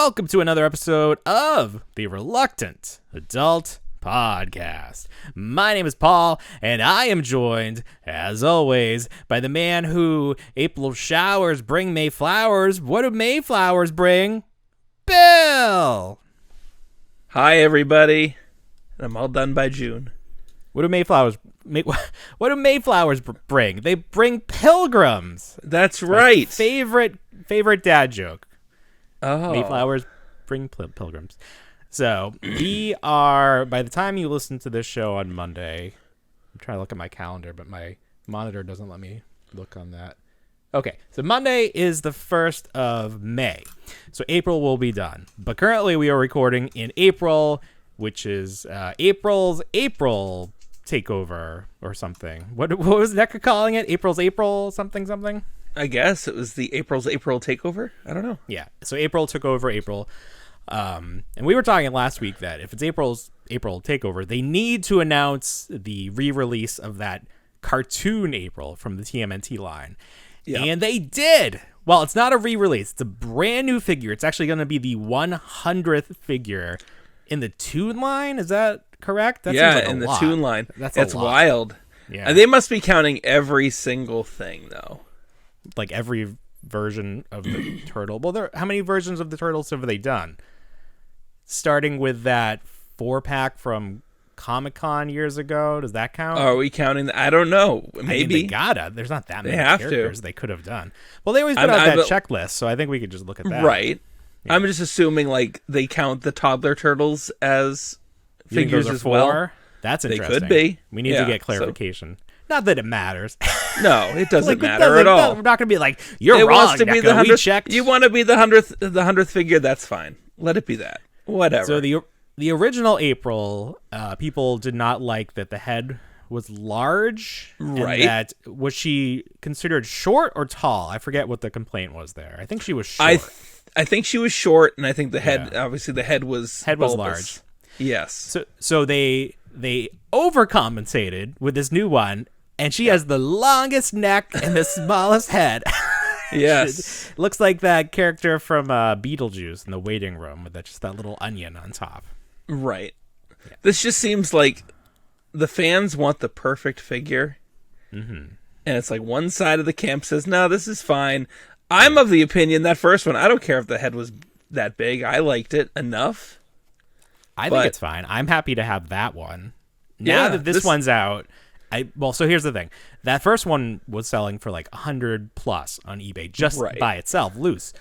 welcome to another episode of the Reluctant Adult Podcast. My name is Paul, and I am joined, as always, by the man who April showers bring May flowers. What do May flowers bring? Bill! Hi, everybody. I'm all done by June. What do Mayflowers bring? They bring pilgrims. That's right. Favorite dad joke. Oh. Mayflowers bring pilgrims. So we are, by the time you listen to this show on Monday, I'm trying to look at my calendar, but my monitor doesn't let me look on that. Okay, so Monday is the 1st of May. So April will be done. But currently we are recording in April, which is April's April takeover or something. What was NECA calling it? April's April something? I guess it was the April's April takeover. I don't know. Yeah. So April took over April. And we were talking last week that if it's April's April takeover, they need to announce the re-release of that cartoon April from the TMNT line. Yep. And they did. Well, it's not a re-release. It's a brand new figure. It's actually going to be the 100th figure in the Toon line. Is that correct? That yeah, seems like in a lot. the Toon line. It's lot. wild. Yeah. They must be counting every single thing, though. Like every version of the turtle. Well, how many versions of the turtles have they done? Starting with that 4-pack from Comic-Con years ago. Does that count? Are we counting? I don't know. Maybe. I mean, they gotta. There's not that many characters they could have done. Well, they always put out that checklist, so I think we could just look at that. Right. Yeah. I'm just assuming like they count the toddler turtles as figures as well. That's interesting. They could be. We need to get clarification. So. Not that it matters. No, it doesn't matter at all. We're not going to be like, you're wrong, to be the 100th. We checked. You want to be the 100th figure? That's fine. Let it be that. Whatever. So the original April, people did not like that the head was large. Right. And that was she considered short or tall? I forget what the complaint was there. I think she was short. I think she was short, and I think the head, obviously the head was large. Yes. So they overcompensated with this new one, and she has the longest neck and the smallest head. Yes. Looks like that character from Beetlejuice in the waiting room with just that little onion on top. Right. Yeah. This just seems like the fans want the perfect figure. Mm-hmm. And it's like one side of the camp says, no, this is fine. I'm of the opinion that first one, I don't care if the head was that big. I liked it enough. I think it's fine. I'm happy to have that one. Now that this one's out, so here's the thing. That first one was selling for like 100 plus on eBay just by itself, loose.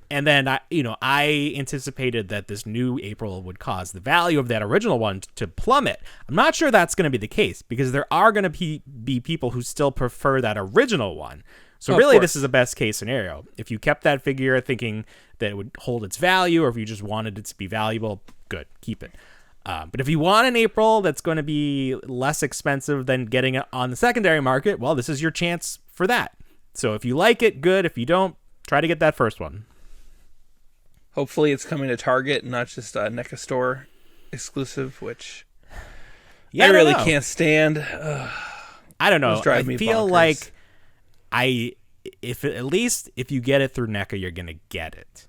And then I anticipated that this new April would cause the value of that original one to plummet. I'm not sure that's going to be the case because there are going to be people who still prefer that original one. So really, this is a best case scenario. If you kept that figure thinking that it would hold its value, or if you just wanted it to be valuable, good, keep it. But if you want an April that's going to be less expensive than getting it on the secondary market, well, this is your chance for that. So if you like it, good. If you don't, try to get that first one. Hopefully it's coming to Target, not just a NECA store exclusive, which I really can't stand. I don't know. I feel like if you get it through NECA, you're going to get it.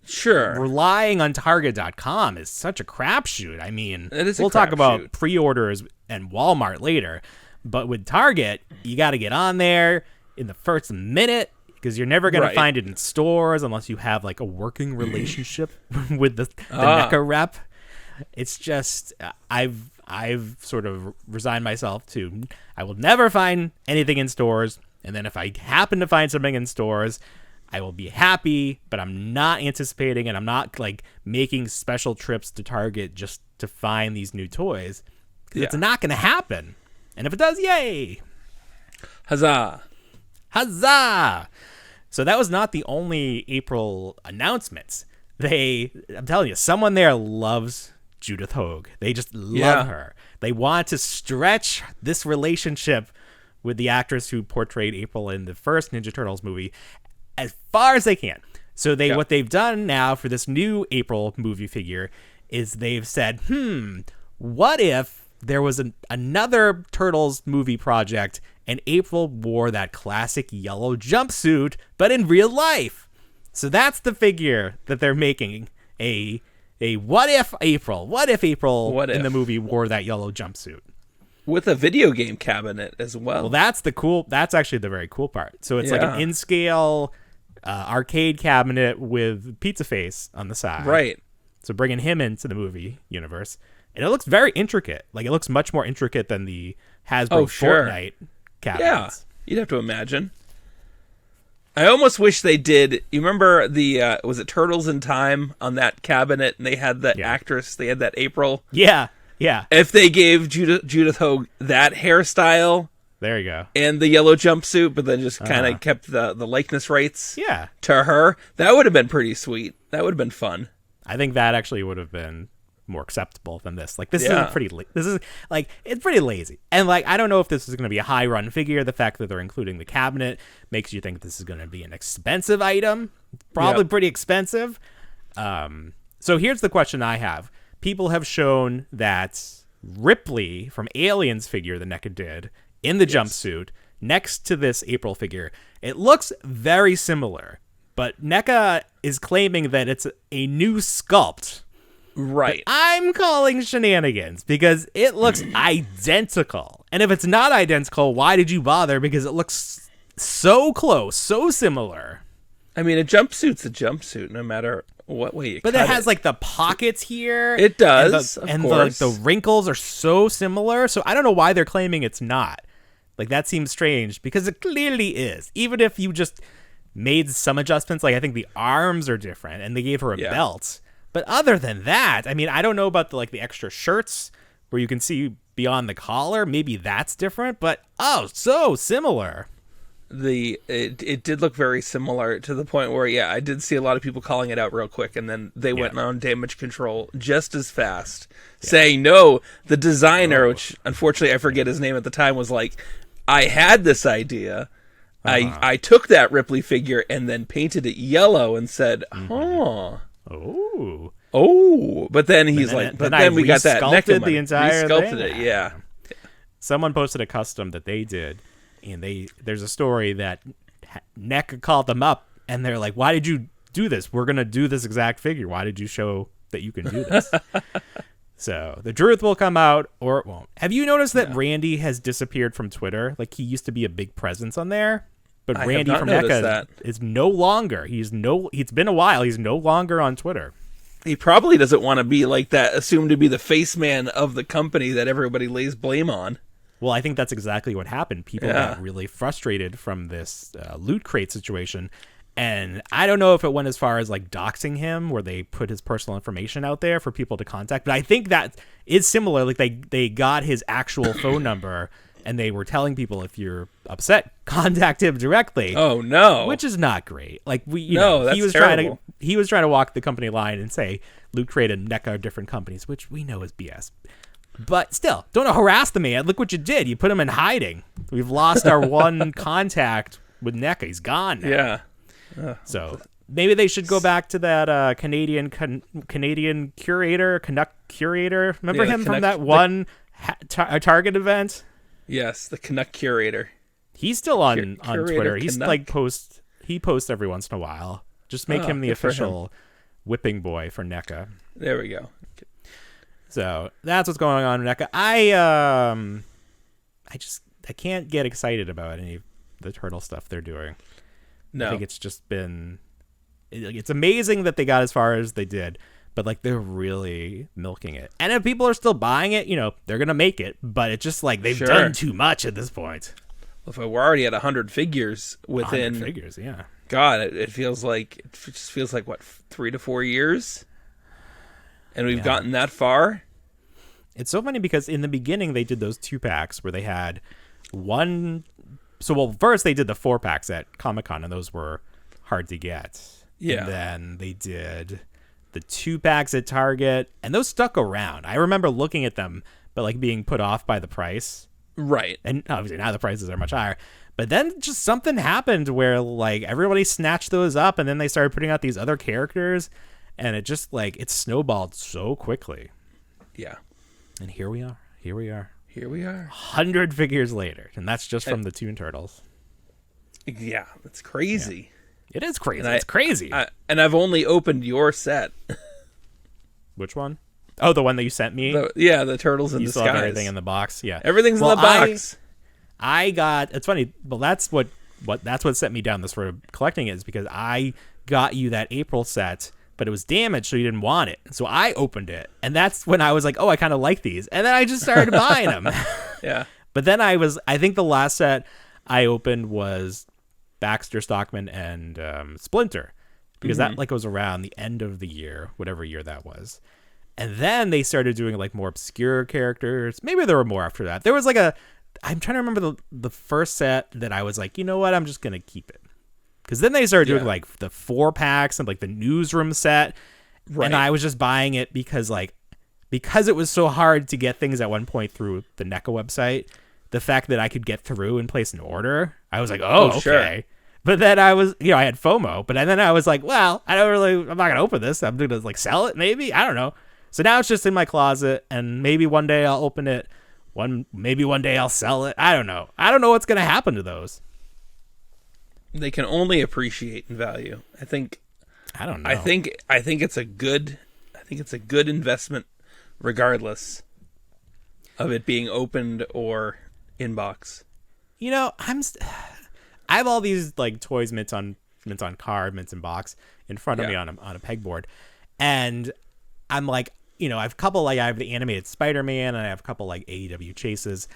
Sure. Relying on Target.com is such a crapshoot. I mean, we'll talk about pre-orders and Walmart later, but with Target, you got to get on there in the first minute because you're never going to find it in stores unless you have like a working relationship with the NECA rep. It's just I've sort of resigned myself to I will never find anything in stores, and then if I happen to find something in stores, I will be happy, but I'm not anticipating, and I'm not like making special trips to Target just to find these new toys. It's not going to happen. And if it does, yay! Huzzah! Huzzah! So that was not the only April announcements. I'm telling you, someone there loves Judith Hoag. They just love her. They want to stretch this relationship with the actress who portrayed April in the first Ninja Turtles movie as far as they can. So what they've done now for this new April movie figure is they've said, what if there was another Turtles movie project and April wore that classic yellow jumpsuit, but in real life? So that's the figure that they're making. a what if April in the movie wore that yellow jumpsuit with a video game cabinet as well. Well, that's actually the very cool part. So it's like an in-scale arcade cabinet with pizza face on the side. Right. So bringing him into the movie universe. And it looks very intricate. Like, it looks much more intricate than the Hasbro Fortnite cabinets. Yeah, you'd have to imagine. I almost wish they did. You remember the, was it Turtles in Time on that cabinet? And they had that actress, they had that April. Yeah, yeah. If they gave Judith Hoag that hairstyle. There you go. And the yellow jumpsuit, but then just kind of kept the likeness rights to her. That would have been pretty sweet. That would have been fun. I think that actually would have been more acceptable than this. Like, this is it's pretty lazy. And like, I don't know if this is going to be a high run figure. The fact that they're including the cabinet makes you think this is going to be an expensive item. Probably pretty expensive. So here's the question I have. People have shown that Ripley from Aliens figure the NECA did in the jumpsuit next to this April figure. It looks very similar, but NECA is claiming that it's a new sculpt. Right. But I'm calling shenanigans because it looks identical. And if it's not identical, why did you bother? Because it looks so close, so similar. I mean, a jumpsuit's a jumpsuit, no matter what way you cut it. But it has like the pockets here. It does, and the wrinkles are so similar. So I don't know why they're claiming it's not. Like, that seems strange because it clearly is. Even if you just made some adjustments, like I think the arms are different and they gave her a belt. But other than that, I mean, I don't know about the extra shirts where you can see beyond the collar. Maybe that's different, but so similar. It did look very similar to the point where, I did see a lot of people calling it out real quick, and then they went on damage control just as fast, saying, no, the designer, which unfortunately I forget his name at the time, was like, I had this idea. I took that Ripley figure and then painted it yellow and said, Oh, but then he's then we got that NECA money. The entire resculpted it, yeah. Someone posted a custom that they did, and there's a story that NECA called them up, and they're like, "Why did you do this? We're gonna do this exact figure. Why did you show that you can do this?" So the Judith will come out, or it won't. Have you noticed that Randy has disappeared from Twitter? Like, he used to be a big presence on there. But Randy from NECA is no longer. It's been a while. He's no longer on Twitter. He probably doesn't want to be like that, assumed to be the face man of the company that everybody lays blame on. Well, I think that's exactly what happened. People got really frustrated from this loot crate situation. And I don't know if it went as far as like doxing him, where they put his personal information out there for people to contact. But I think that is similar. Like, they got his actual phone number. And they were telling people, if you're upset, contact him directly. Oh no, which is not great. Like, that's he was terrible. He was trying to walk the company line and say Loot Crate and NECA are different companies, which we know is BS. But still, don't harass the man. Look what you did. You put him in hiding. We've lost our one contact with NECA. He's gone now. Yeah. So maybe they should go back to that Canadian curator, Canuck curator. Remember him from that one Target event? Yes, the Canuck curator. He's still on Twitter. He's Canuck. He posts every once in a while. Just make him the official whipping boy for NECA. There we go. Okay. So that's what's going on in NECA. I can't get excited about any of the turtle stuff they're doing. No. I think it's just been... It's amazing that they got as far as they did. But, like, they're really milking it. And if people are still buying it, they're going to make it. But it's just like they've done too much at this point. Well, if we're already at 100 figures within... 100 figures, yeah. God, it feels like... It just feels like, 3 to 4 years? And we've gotten that far? It's so funny because in the beginning, they did those 2-packs where they had one... So, first they did the 4-packs at Comic-Con, and those were hard to get. Yeah. And then they did... the 2-packs at Target, and those stuck around. I remember looking at them, but like being put off by the price. Right. And obviously now the prices are much higher. But then just something happened where like everybody snatched those up, and then they started putting out these other characters, and it just like it snowballed so quickly. Yeah. And here we are. 100 figures later, and that's just from the Toon Turtles. Yeah, it's crazy. Yeah. It is crazy. It's crazy. And I've only opened your set. Which one? Oh, the one that you sent me? The turtles in you the still skies. have everything in the box. Yeah. Everything's in the box. I got, it's funny, well, that's what sent me down this road of collecting it, is because I got you that April set, but it was damaged, so you didn't want it. So I opened it, and that's when I was like, oh, I kind of like these. And then I just started buying them. Yeah. But then I think the last set I opened was Baxter, Stockman, and Splinter, because that like was around the end of the year, whatever year that was. And then they started doing like more obscure characters. Maybe there were more after that. There was like I'm trying to remember the first set that I was like, you know what, I'm just going to keep it. Because then they started doing like the 4-packs and like the newsroom set. Right. And I was just buying it because it was so hard to get things at one point through the NECA website. The fact that I could get through and place an order, I was like, oh, okay. Sure. But then I was, I had FOMO. But then I was like, well, I'm not going to open this. I'm going to like sell it maybe. I don't know. So now it's just in my closet, and maybe one day I'll open it. Maybe one day I'll sell it. I don't know. I don't know what's going to happen to those. They can only appreciate in value. I don't know. I think it's a good investment, regardless of it being opened or in box. I have all these like toys, mints on card, mints in box in front of me on a pegboard, and I'm like, I have a couple, like I have the animated Spider-Man, and I have a couple like AEW chases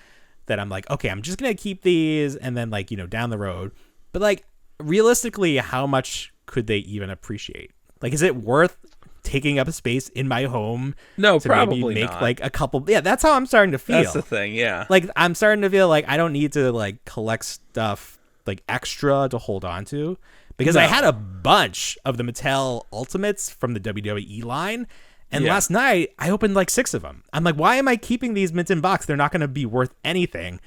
that I'm like, okay, I'm just gonna keep these, and then like down the road. But like realistically, how much could they even appreciate? Like, is it worth taking up space in my home? No, to probably maybe make not. Like a couple. Yeah, that's how I'm starting to feel. That's the thing. Yeah, like I'm starting to feel like I don't need to like collect stuff like extra to hold on to, because I had a bunch of the Mattel Ultimates from the WWE line. And last night, I opened like 6 of them. I'm like, why am I keeping these mint in box? They're not going to be worth anything.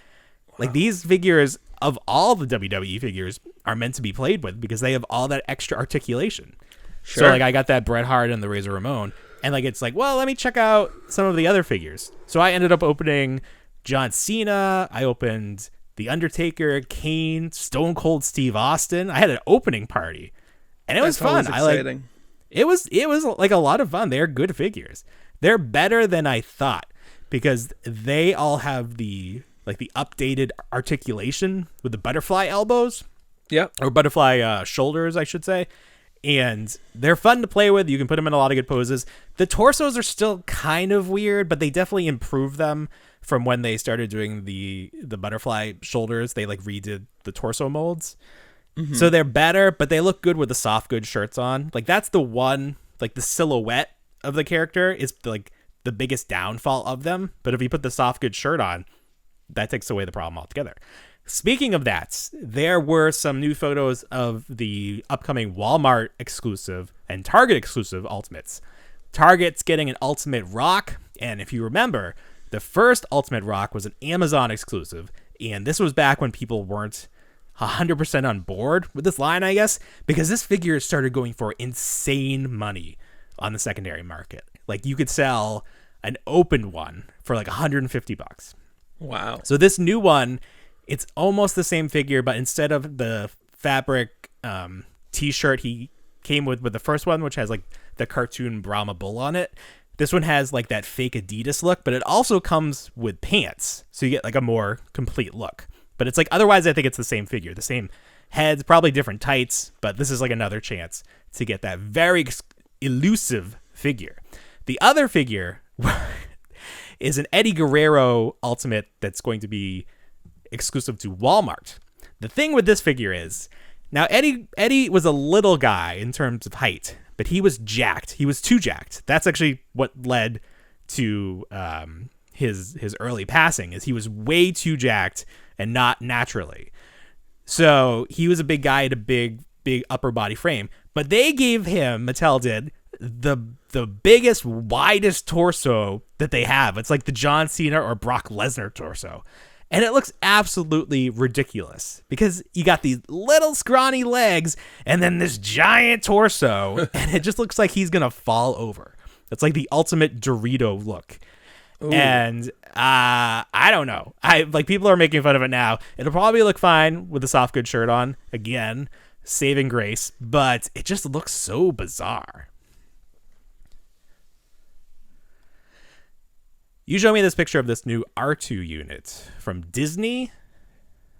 Wow. Like, these figures, of all the WWE figures, are meant to be played with because they have all that extra articulation. Sure. So, like, I got that Bret Hart and the Razor Ramon. And, like, it's like, well, let me check out some of the other figures. So I ended up opening John Cena. I opened The Undertaker, Kane, Stone Cold Steve Austin. I had an opening party. And it was fun. Exciting. It was like a lot of fun. They're good figures. They're better than I thought because they all have the updated articulation with the butterfly elbows. Yeah. Or butterfly shoulders, I should say. And they're fun to play with. You can put them in a lot of good poses. The torsos are still kind of weird, but they definitely improved them from when they started doing the butterfly shoulders. They like redid the torso molds. Mm-hmm. So they're better, but they look good with the soft goods shirts on. Like that's the one, like the silhouette of the character is like the biggest downfall of them. But if you put the soft goods shirt on, that takes away the problem altogether. Speaking of that, there were some new photos of the upcoming Walmart exclusive and Target exclusive Ultimates. Target's getting an Ultimate Rock, and if you remember, the first Ultimate Rock was an Amazon exclusive, and this was back when people weren't 100% on board with this line, I guess, because this figure started going for insane money on the secondary market. Like you could sell an open one for like $150. Wow. So this new one, it's almost the same figure, but instead of the fabric t-shirt he came with the first one, which has like the cartoon Brahma Bull on it, this one has like that fake Adidas look, but it also comes with pants. So you get like a more complete look. But it's like, otherwise, I think it's the same figure, the same heads, probably different tights, but this is like another chance to get that very elusive figure. The other figure is an Eddie Guerrero Ultimate that's going to be exclusive to Walmart. The thing with this figure is, now Eddie was a little guy in terms of height, but he was jacked. He was too jacked. That's actually what led to his early passing, is he was way too jacked and not naturally. So he was a big guy at a big upper body frame. But they gave him, Mattel did, the biggest, widest torso that they have. It's like the John Cena or Brock Lesnar torso. And it looks absolutely ridiculous because you got these little scrawny legs and then this giant torso. And it just looks like he's going to fall over. It's like the ultimate Dorito look. Ooh. And I don't know. People are making fun of it now. It'll probably look fine with the soft good shirt on. Again, saving grace, but it just looks so bizarre. You show me this picture of this new R2 unit from Disney.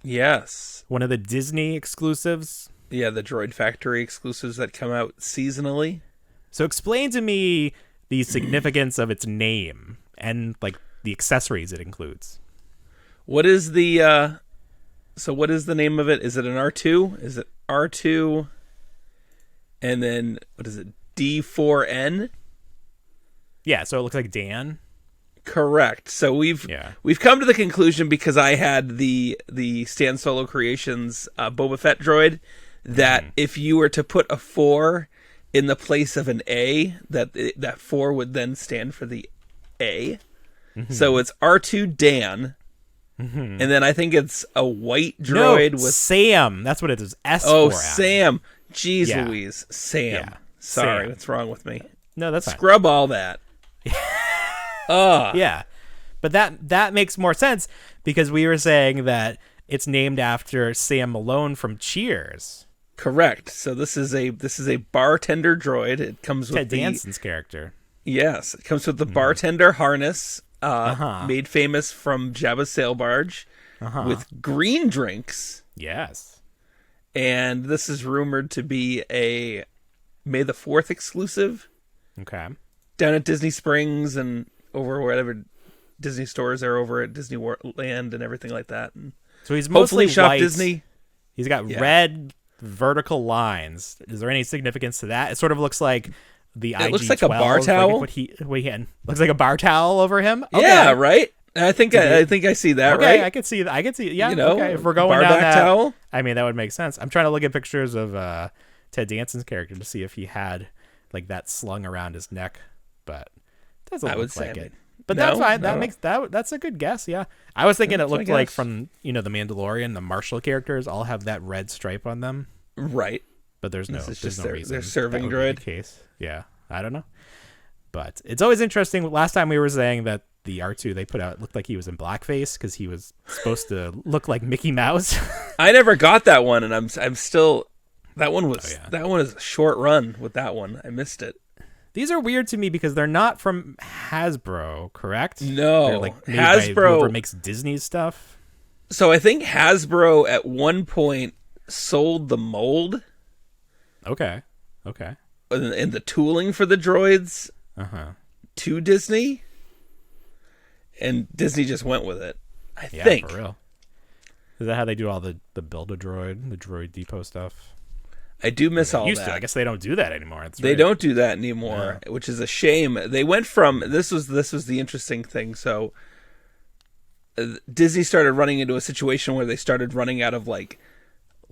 Yes. One of the Disney exclusives. Yeah, the Droid Factory exclusives that come out seasonally. So explain to me the significance of its name and like the accessories it includes. What is the what is the name of it? Is it an R2? Is it R2 and then what is it? D4N? Yeah, so it looks like Dan. Correct. So we've come to the conclusion, because I had the Stan Solo Creations Boba Fett droid, that if you were to put a 4 in the place of an A, that 4 would then stand for the A. Mm-hmm. So it's R2 Dan. Mm-hmm. And then I think it's a white droid with Sam. That's what it is. S. Oh, Sam. Jeez Louise. Sam. Yeah. Sorry, Sam. What's wrong with me? No, that's fine. Scrub all that. Yeah. But that makes more sense, because we were saying that it's named after Sam Malone from Cheers. Correct. So this is a bartender droid. It comes with Ted Danson's character. Yes, it comes with the bartender harness, made famous from Jabba's sail barge, with green drinks. Yes. And this is rumored to be a May the 4th exclusive. Okay. Down at Disney Springs and over whatever Disney stores are over at Disneyland and everything like that. And so he's mostly shop white. Disney. He's got red vertical lines. Is there any significance to that? It sort of looks like the IG-12. It looks like a bar towel. Looks like a bar towel over him. Okay. Yeah, right. I think I see that. Okay, right. I can see. Yeah. You know, okay. If we're going bar down back that towel. I mean, that would make sense. I'm trying to look at pictures of Ted Danson's character to see if he had like that slung around his neck, but it doesn't look like it. But that's fine. That makes that's a good guess. Yeah, I was thinking it looked like from the Mandalorian, the Marshall characters all have that red stripe on them. Right. But there's no reason their serving that would droid be the case. Yeah, I don't know. But it's always interesting. Last time we were saying that the R2 they put out looked like he was in blackface because he was supposed to look like Mickey Mouse. I never got that one, and I'm still. That one was that one is a short run with that one. I missed it. These are weird to me because they're not from Hasbro, correct? No, they're like made Hasbro by whoever makes Disney stuff. So I think Hasbro at one point sold the mold. Okay. And the tooling for the droids to Disney, and Disney just went with it. I think. For real. Is that how they do all the Build-A-Droid, the Droid Depot stuff? I do miss all that. I guess they don't do that anymore. They don't do that anymore, which is a shame. They went from this was the interesting thing. So Disney started running into a situation where they started running out of like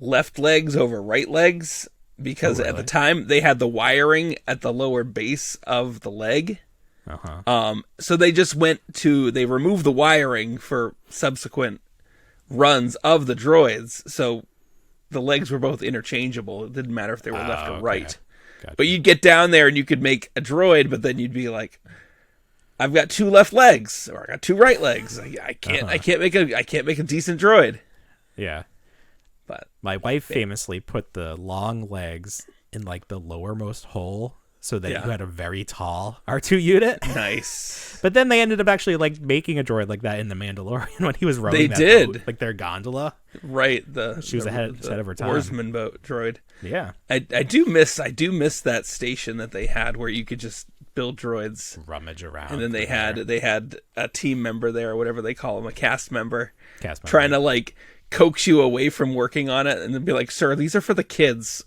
left legs over right legs, because at the time they had the wiring at the lower base of the leg. So they just they removed the wiring for subsequent runs of the droids. So the legs were both interchangeable. It didn't matter if they were left or right. Gotcha. But you'd get down there and you could make a droid, but then you'd be like, I've got 2 left legs, or I got 2 right legs. I can't make a decent droid. Yeah. But my wife famously put the long legs in like the lowermost hole so that you had a very tall R2 unit. Nice. But then they ended up actually like making a droid like that in The Mandalorian when he was rowing boat, like their gondola. Right. She was ahead of her time. Oarsman boat droid. Yeah. I do miss that station that they had where you could just build droids, rummage around, and then they had a team member there, or whatever they call them, a cast member trying to like coax you away from working on it, and then be like, "Sir, these are for the kids."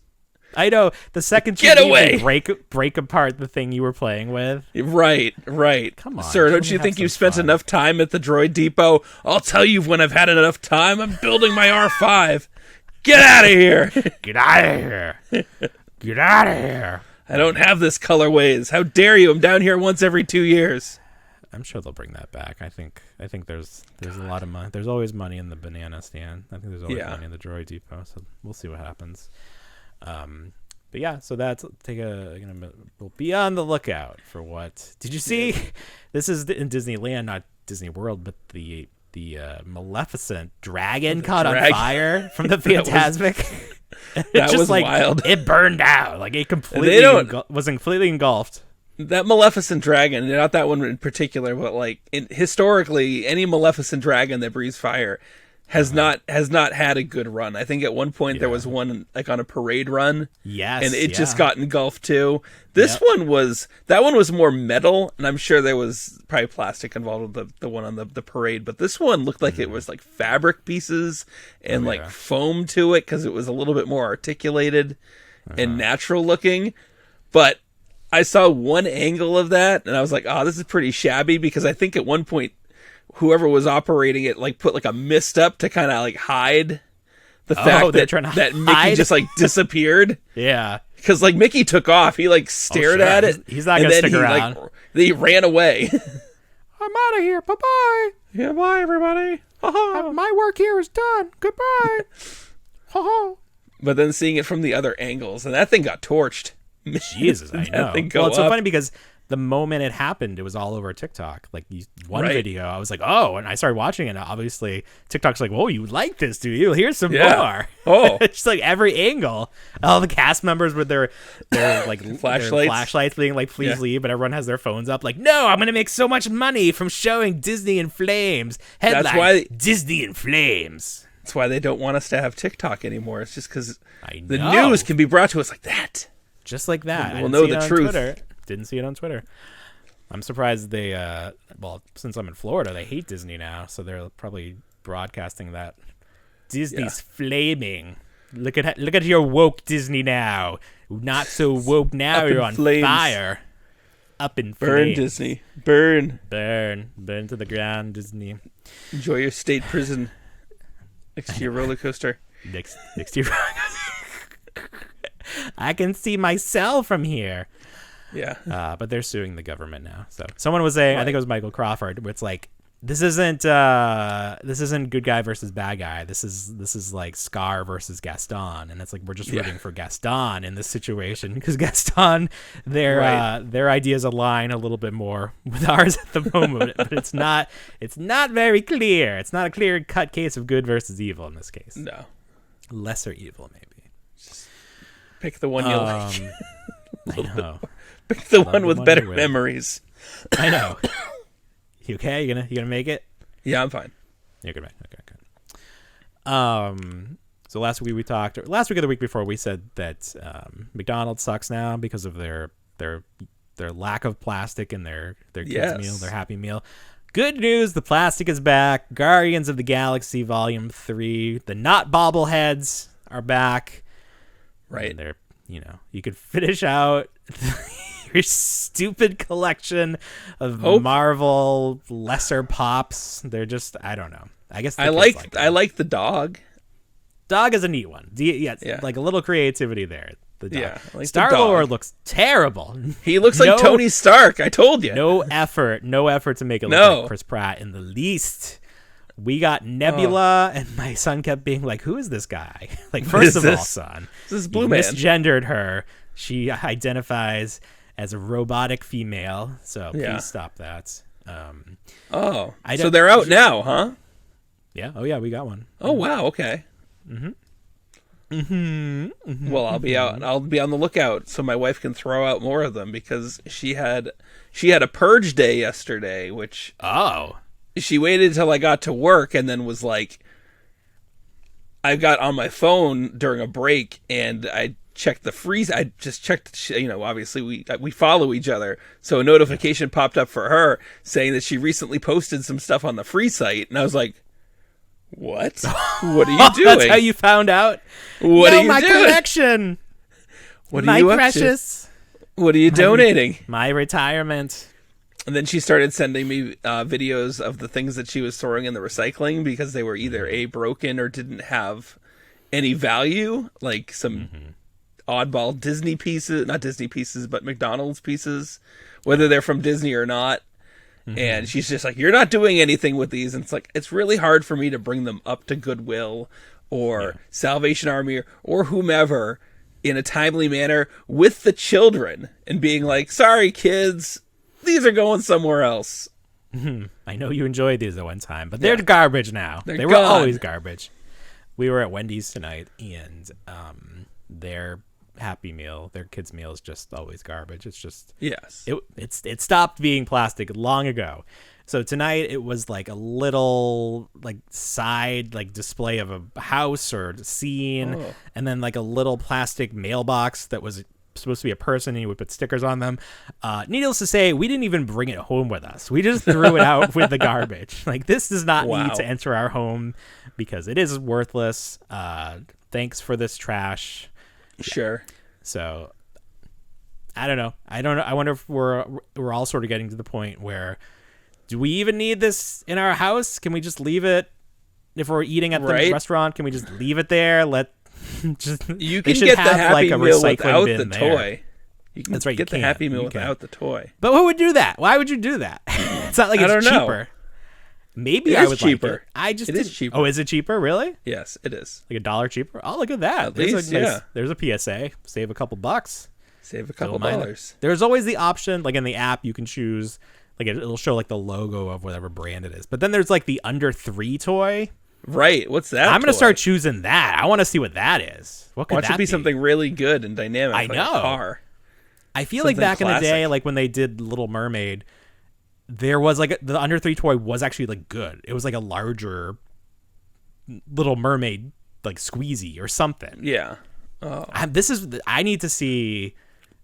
I know. The second you leave, they break apart the thing you were playing with. Right. Come on, sir. Don't you think you've spent enough time at the Droid Depot? I'll tell you when I've had enough time. I'm building my R5. Get out of here! Get out of here! Get out of here! I don't have this colorways. How dare you? I'm down here once every 2 years. I'm sure they'll bring that back. I think there's a lot of money. There's always money in the banana stand. I think there's always money in the Droid Depot. So we'll see what happens. But yeah, so that's we'll be on the lookout for what. Did you see? This is in Disneyland, not Disney World, but the Maleficent dragon caught on fire from the Phantasmic. That was wild. It burned out. Like it was completely engulfed. That Maleficent dragon, not that one in particular, but like historically, any Maleficent dragon that breathes fire has not had a good run. I think at one point there was one like on a parade run, and it just got engulfed too. This one was more metal, and I'm sure there was probably plastic involved with the one on the parade. But this one looked like it was like fabric pieces and like foam to it because it was a little bit more articulated and natural looking. But I saw one angle of that, and I was like, "Oh, this is pretty shabby." Because I think at one point, whoever was operating it like put like a mist up to kind of like hide the fact that Mickey just like disappeared. Yeah, because like Mickey took off. He like stared at it. He's not gonna stick around. Then he ran away. I'm out of here. Bye bye. Yeah, bye everybody. My work here is done. Goodbye. But then seeing it from the other angles, and that thing got torched. Jesus, I know. Well, it's so funny because the moment it happened, it was all over TikTok. Like one video, I was like, oh, and I started watching it. And obviously, TikTok's like, whoa, you like this, do you? Here's some more. Oh, it's just like every angle. All the cast members with their like flashlights being like, please leave, but everyone has their phones up. Like, no, I'm gonna make so much money from showing Disney in flames. Headline: That's why Disney in flames. That's why they don't want us to have TikTok anymore. It's just because the news can be brought to us like that. Just like that. We'll know the truth. Didn't see it on Twitter. I'm surprised they, since I'm in Florida, they hate Disney now, so they're probably broadcasting that Disney's flaming. Look at your woke Disney now. Not so woke now. You're on fire. Up in burn flames. Disney. Burn to the ground, Disney. Enjoy your state prison next to your roller coaster. Next to your roller coaster. I can see myself from here. Yeah. But they're suing the government now. So someone was saying, I think it was Michael Crawford, where it's like, this isn't good guy versus bad guy. This is like Scar versus Gaston, and it's like we're just rooting for Gaston in this situation because Gaston, their ideas align a little bit more with ours at the moment, but it's not very clear. It's not a clear cut case of good versus evil in this case. No, lesser evil maybe. Pick the one you like. I know. Pick the one with better memories. I know. You okay? You gonna make it? Yeah, I'm fine. You're good, man. Okay, good. So last week or the week before, we said that McDonald's sucks now because of their lack of plastic in their kids meal, their Happy Meal. Good news, the plastic is back. Guardians of the Galaxy Volume 3. The not bobbleheads are back. Right. And they're, you could finish out your stupid collection of Marvel lesser pops. They're just, I don't know. I guess I like the dog. Dog is a neat one. Like a little creativity there. The dog. Yeah, like Star-Lord looks terrible. He looks like Tony Stark. I told you. No effort to make it look like Chris Pratt in the least. We got Nebula, and my son kept being like, who is this guy? Like, first of all, son, this is Blue Man. Misgendered her. She identifies as a robotic female, so please stop that. So they're out now, huh? Yeah. Oh, yeah, we got one. Oh, wow, okay. Well, I'll be out. I'll be on the lookout so my wife can throw out more of them because she had a purge day yesterday, which... Oh. She waited until I got to work and then was like, I got on my phone during a break and I checked the freeze. I just checked, obviously we follow each other. So a notification popped up for her saying that she recently posted some stuff on the free site. And I was like, what? What are you doing? That's how you found out? What are you doing? Collection. What are you precious? Up to? What are you donating? My retirement. And then she started sending me videos of the things that she was throwing in the recycling because they were either broken or didn't have any value, like some oddball Disney pieces, not Disney pieces, but McDonald's pieces, whether they're from Disney or not. And she's just like, you're not doing anything with these. And it's like, it's really hard for me to bring them up to Goodwill or Salvation Army or whomever in a timely manner with the children and being like, sorry, kids. These are going somewhere else. I know you enjoyed these at one time, but they're garbage now. They were always garbage. We were at Wendy's tonight, and their Happy Meal, their kids' meal, is just always garbage. It's just yes, it stopped being plastic long ago. So tonight it was like a little like side like display of a house or scene, and then like a little plastic mailbox that was supposed to be a person, and you would put stickers on them. Needless to say, we didn't even bring it home with us. We just threw it out with the garbage. Like, this does not need to enter our home because it is worthless. Thanks for this trash. Sure. So I don't know. I wonder if we're all sort of getting to the point where, do we even need this in our house? Can we just leave it? If we're eating at the restaurant, can we just leave it there? You can get the Happy Meal without the toy. You can get the Happy Meal without the toy. But who would do that? Why would you do that? It's not like it's cheaper. Maybe I would cheaper. Like it. It is cheaper. Oh, is it cheaper? Really? Yes, it is. Like $1 cheaper? Oh, look at that. At least, there's a PSA. Save a couple bucks. Save a couple dollars. There's always the option, like in the app, you can choose, like it'll show like the logo of whatever brand it is. But then there's like the under 3 toy. Right. What's that? I'm going to start choosing that. I want to see what that is. What could that be? Watch it be something really good and dynamic. I know. Like a car. I feel like back in the day, like when they did Little Mermaid, there was like the under 3 toy was actually like good. It was like a larger Little Mermaid, like squeezy or something. Yeah. Oh. I need to see.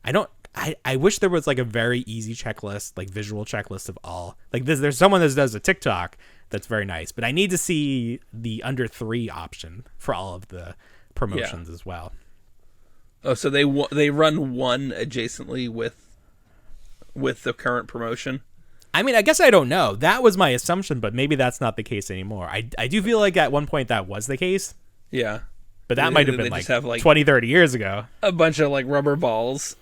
I wish there was like a very easy checklist, like visual checklist of all. Like there's someone that does a TikTok that's very nice, but I need to see the under 3 option for all of the promotions as well. Oh, so they run one adjacently with the current promotion? I mean, I guess I don't know. That was my assumption, but maybe that's not the case anymore. I do feel like at one point that was the case. Yeah. But that might have been like 20, 30 years ago. A bunch of like rubber balls.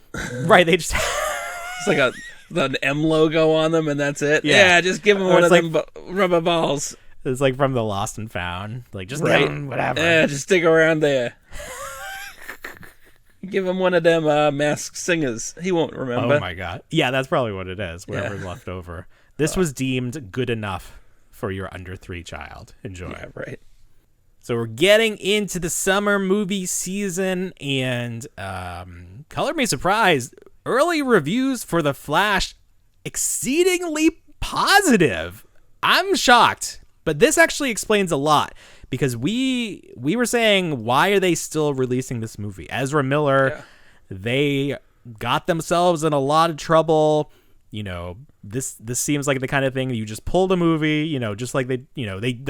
Right, they just... It's like an M logo on them, and that's it. Yeah, just give them one of them rubber balls. It's like from the Lost and Found. Like, just give them whatever. Yeah, just stick around there. Give him one of them masked singers. He won't remember. Oh my god. Yeah, that's probably what it is. Whatever's left over. This was deemed good enough for your under 3 child. Enjoy. Yeah, right. So we're getting into the summer movie season, and color me surprised, early reviews for The Flash exceedingly positive. I'm shocked, but this actually explains a lot, because we were saying, why are they still releasing this movie? Ezra Miller, they got themselves in a lot of trouble. You know, this seems like the kind of thing you just pulled a movie, you know, just like they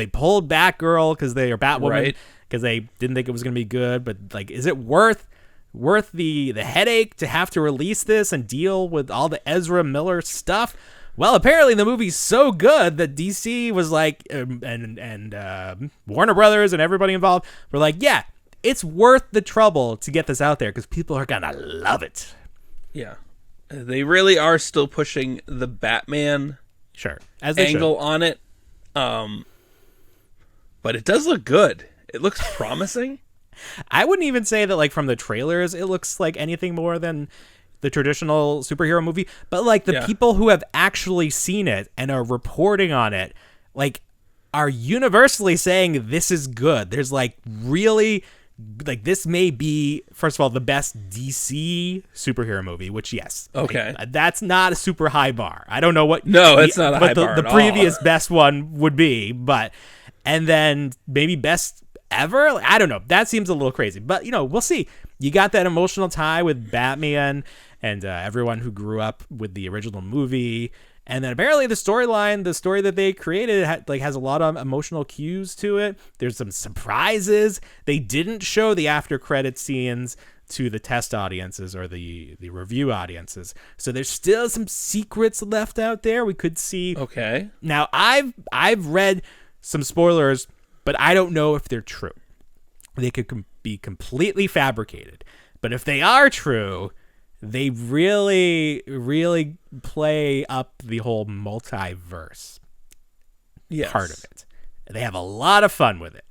pulled Batgirl because they are Batwoman because they didn't think it was going to be good. But like, is it worth the headache to have to release this and deal with all the Ezra Miller stuff? Well, apparently the movie's so good that DC was like, and Warner Brothers and everybody involved were like, yeah, it's worth the trouble to get this out there because people are gonna love it. Yeah. They really are still pushing the Batman as they angle on it. But it does look good. It looks promising. I wouldn't even say that, like, from the trailers, it looks like anything more than the traditional superhero movie. But, like, the people who have actually seen it and are reporting on it, like, are universally saying this is good. There's, like, really... Like, this may be, first of all, the best DC superhero movie, which, yes. Okay. Like, that's not a super high bar. I don't know what... No, it's not a high bar the previous best one would be, but... And then maybe best ever? Like, I don't know. That seems a little crazy. But, you know, we'll see. You got that emotional tie with Batman and everyone who grew up with the original movie. And then apparently the story that they created has a lot of emotional cues to it. There's some surprises. They didn't show the after credit scenes to the test audiences or the review audiences. So there's still some secrets left out there we could see. Okay. Now I've read some spoilers, but I don't know if they're true. They could be completely fabricated. But if they are true, they really, really play up the whole multiverse part of it. They have a lot of fun with it.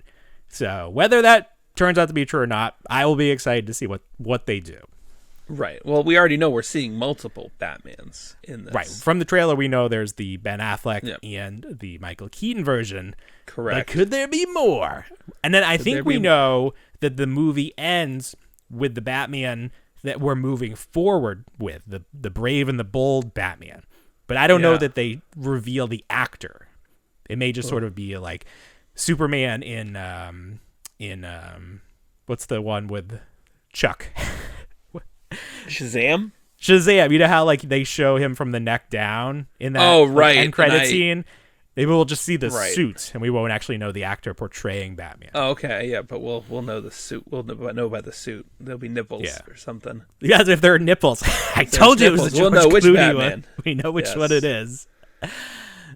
So whether that turns out to be true or not, I will be excited to see what they do. Right. Well, we already know we're seeing multiple Batmans in this. Right. From the trailer, we know there's the Ben Affleck and the Michael Keaton version. Correct. But could there be more? And then I think we know that the movie ends with the Batman that we're moving forward with, the brave and the bold Batman. But I don't know that they reveal the actor. It may just sort of be like Superman in what's the one with Chuck? Shazam? Shazam. You know how like they show him from the neck down in that end credit scene? Maybe we'll just see the suit, and we won't actually know the actor portraying Batman. Oh, okay, yeah, but we'll know the suit. We'll know by the suit. There'll be nipples or something. Yeah, if there are nipples. I told you it was the George Clooney Batman one. We know which one it is.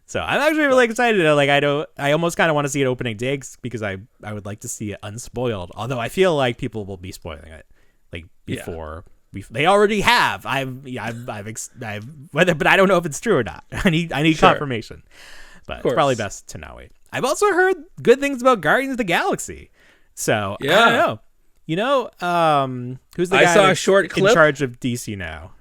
So I'm actually really excited. Like I almost kind of want to see it opening day because I would like to see it unspoiled. Although I feel like people will be spoiling it like before. They already have. I've whether, but I don't know if it's true or not. I need confirmation. But it's probably best to not wait. I've also heard good things about Guardians of the Galaxy. So I don't know. You know, who's the guy I saw a short clip in charge of DC now?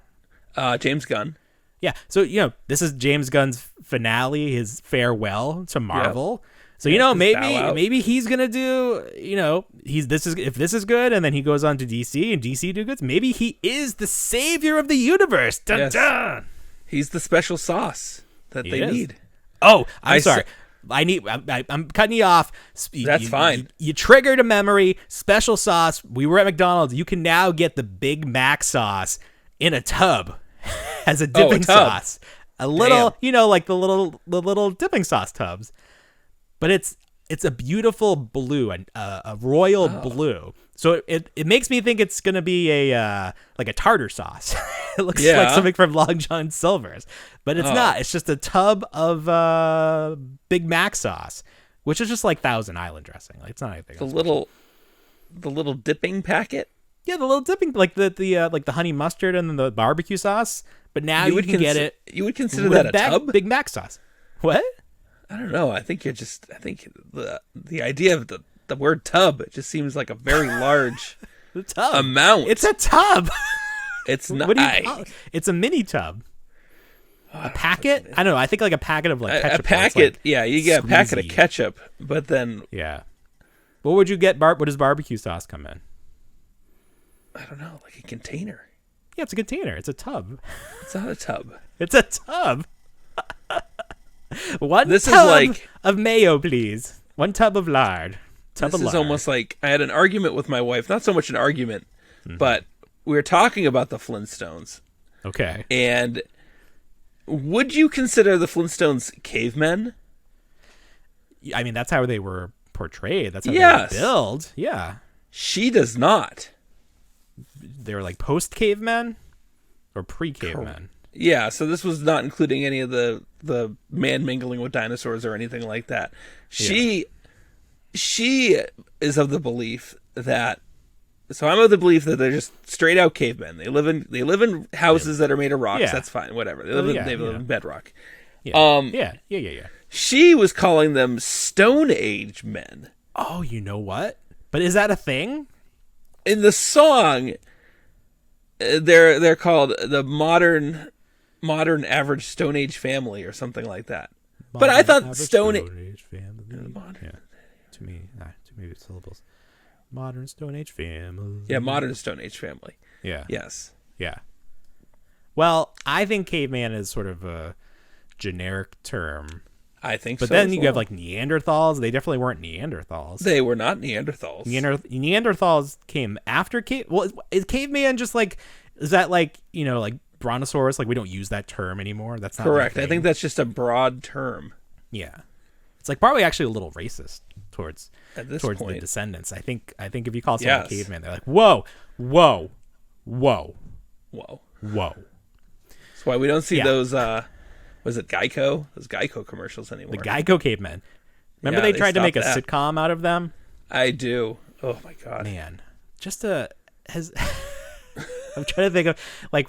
James Gunn. Yeah. So, you know, this is James Gunn's finale, his farewell to Marvel. Yep. So, you know, maybe he's going to do, you know, if this is good and then he goes on to DC and DC do good, maybe he is the savior of the universe. Dun, yes. dun. He's the special sauce that they need. Oh, I'm sorry. I'm cutting you off. That's fine. You triggered a memory. Special sauce. We were at McDonald's. You can now get the Big Mac sauce in a tub as a dipping sauce. A little, you know, like the little dipping sauce tubs. But it's a beautiful blue, a royal blue. So it makes me think it's gonna be a tartar sauce. It looks like something from Long John Silver's, but it's not. It's just a tub of Big Mac sauce, which is just like Thousand Island dressing. Like it's not anything. The little dipping packet. Yeah, the little dipping, like the honey mustard and then the barbecue sauce. But now you can get it. You would consider that a tub? Big Mac sauce. What? I don't know. I think the idea of the word tub, it just seems like a very large amount. It's a tub. It's not. What do you call it? It's a mini tub. A packet? I don't know. I think like a packet of like ketchup. A packet. Like you get a packet of ketchup, but then what would you get? What does barbecue sauce come in? I don't know, like a container. Yeah, it's a container. It's a tub. It's not a tub. It's a tub. One this tub is like of mayo, please. One tub of lard. This is almost like I had an argument with my wife. Not so much an argument, but we were talking about the Flintstones. Okay. And would you consider the Flintstones cavemen? I mean, that's how they were portrayed. That's how they were billed. Yeah. She does not. They were like post-cavemen or pre-cavemen. Yeah, so this was not including any of the man mingling with dinosaurs or anything like that. She is of the belief that. So I'm of the belief that they're just straight out cavemen. They live in houses that are made of rocks. Yeah. That's fine, whatever. They live in bedrock. Yeah. She was calling them Stone Age men. Oh, you know what? But is that a thing? In the song, they're called the modern average Stone Age family or something like that. But I thought Stone Age family. Too many syllables. Modern Stone Age family. Yeah, modern Stone Age family. Yeah. Yes. Yeah. Well, I think caveman is sort of a generic term. I think but so. But then you have like Neanderthals. They definitely weren't Neanderthals. They were not Neanderthals. Neanderthals came after cave. Well, is caveman just like, is that like, you know, like brontosaurus? Like we don't use that term anymore. That's not correct. I think that's just a broad term. Yeah. It's like probably actually a little racist towards the descendants. I think if you call someone a caveman, they're like, whoa. That's why we don't see those was it Geico? Those Geico commercials anymore. The Geico cavemen. Remember they tried to make a sitcom out of them? I do. Oh my god. Man. I'm trying to think of like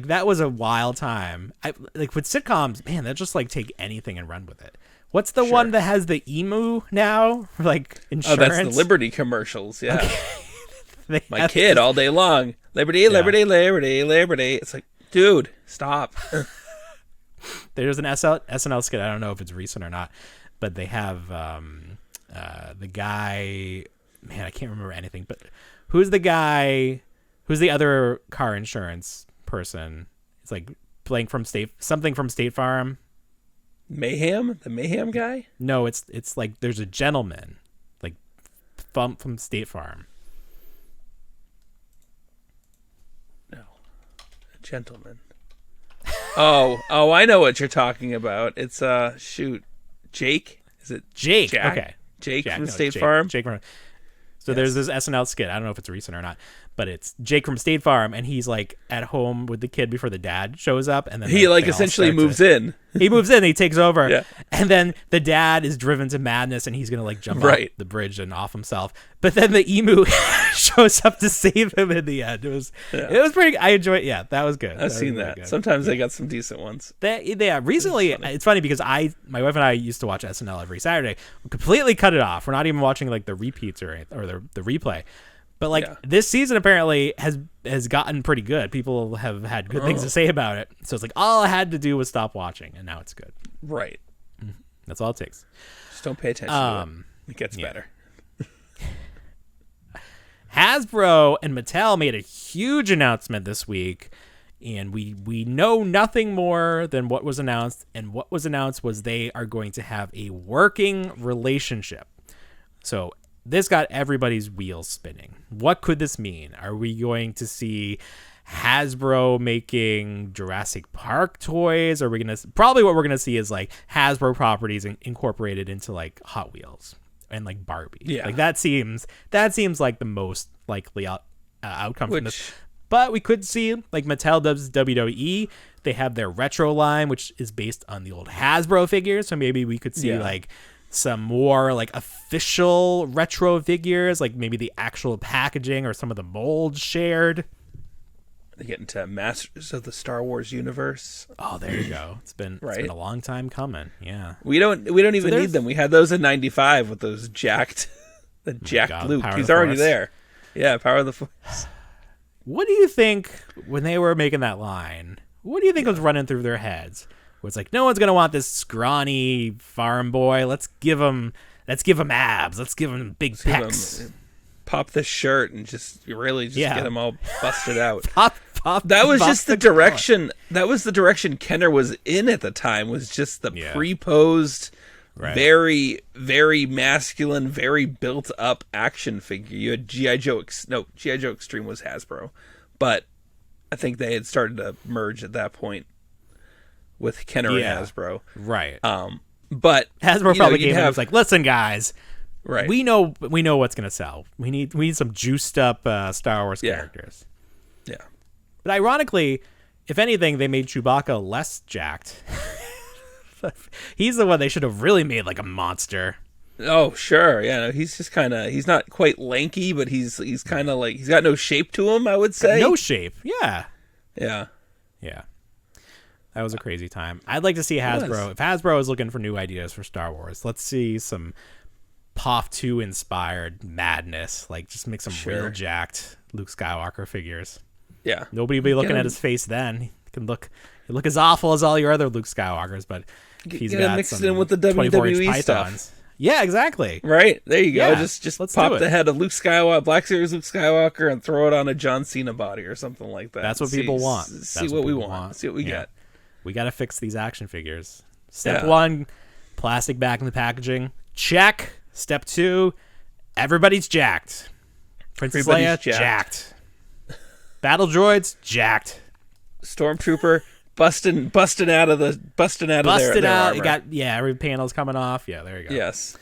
that was a wild time. Like with sitcoms, man, they'll just like take anything and run with it. What's the one that has the emu now? Like insurance? Oh, that's the Liberty commercials, yeah. Okay. My kid all day long. Liberty, liberty, liberty, liberty. It's like, dude, stop. There's an SNL skit. I don't know if it's recent or not, but they have the guy. Man, I can't remember anything. But who's the guy Who's the other car insurance person? It's like playing from something from State Farm. Mayhem? The Mayhem guy? No, it's like there's a gentleman, like from State Farm. No, a gentleman. Oh, I know what you're talking about. It's Jake. Is it Jake? Jack? Okay, Jake Jack, from no, State Jake, Farm. Jake from. So there's this SNL skit. I don't know if it's recent or not, but it's Jake from State Farm, and he's like at home with the kid before the dad shows up, and then he like essentially moves in. He moves in, he takes over, Yeah. And then the dad is driven to madness, and he's gonna like jump off the bridge and off himself. But then the emu shows up to save him in the end. It was pretty. I enjoyed. Yeah, that was good. I've seen that. Sometimes they got some decent ones. Recently, it's funny because my wife and I used to watch SNL every Saturday. We completely cut it off. We're not even watching like the repeats or the replay. But like this season apparently has gotten pretty good. People have had good things to say about it. So it's like all I had to do was stop watching, and now it's good. Right. Mm-hmm. That's all it takes. Just don't pay attention to it. It gets better. Hasbro and Mattel made a huge announcement this week, and we know nothing more than what was announced. And what was announced was they are going to have a working relationship. So this got everybody's wheels spinning. What could this mean? Are we going to see Hasbro making Jurassic Park toys? Are we going to probably what we're going to see is like Hasbro properties incorporated into like Hot Wheels and like Barbie. Yeah. Like that seems like the most likely outcome from this. But we could see like Mattel does WWE. They have their retro line, which is based on the old Hasbro figures. So maybe we could see like some more like official retro figures, like maybe the actual packaging or some of the molds shared. They get into Masters of the Star Wars universe. Oh, there you go. It's been a long time coming. Yeah. We don't even need them. We had those in '95 with those jacked Luke. He's already there. Yeah, Power of the Force. What do you think when they were making that line? What do you think was running through their heads? Where it's like, no one's gonna want this scrawny farm boy. Let's give him abs. Let's give him big pecs. Pop the shirt and just get him all busted out. pop. That was just the direction. That was the direction Kenner was in at the time. Was just the pre-posed, very, very masculine, very built-up action figure. You had G.I. Joe. G.I. Joe Extreme was Hasbro, but I think they had started to merge at that point with Kenner and Hasbro. Right. But Hasbro probably came in and was like, listen, guys. Right. We know what's gonna sell. We need some juiced up Star Wars characters. Yeah. But ironically, if anything, they made Chewbacca less jacked. He's the one they should have really made like a monster. Oh, sure. Yeah, no, he's just kind of, he's not quite lanky, but he's kind of like, he's got no shape to him, I would say. No shape. Yeah. Yeah. Yeah. That was a crazy time. I'd like to see Hasbro. If Hasbro is looking for new ideas for Star Wars, let's see some POF 2 inspired madness. Like just make some real jacked Luke Skywalker figures. Yeah. Nobody will be looking at his face then. He can look as awful as all your other Luke Skywalkers, but he's got mixed some in with the WWE stuff. Yeah, exactly. Right? There you go. Yeah, just pop the head of Luke Skywalker, Black Series Luke Skywalker, and throw it on a John Cena body or something like that. That's what people want. See what we want. See what we get. We got to fix these action figures. Step 1, plastic back in the packaging. Check. Step 2, everybody's jacked. Princess Leia, jacked. Battle droids, jacked. Stormtrooper, busting out of their armor. You got every panel's coming off. Yeah, there you go. Yes.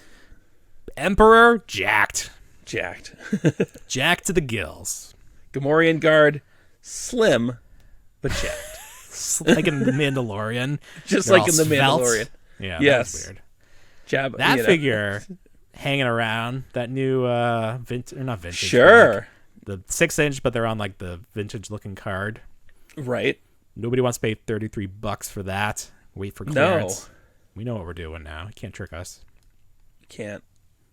Emperor, jacked. Jacked to the gills. Gamorrean guard, slim but jacked. Like in the Mandalorian. Just like in the Mandalorian. Yeah. Yes. Weird. That figure hanging around, that new not vintage. Sure. Like the 6-inch, but they're on like the vintage looking card. Right. Nobody wants to pay $33 for that. Wait for clearance. No. We know what we're doing now. You can't trick us. You can't.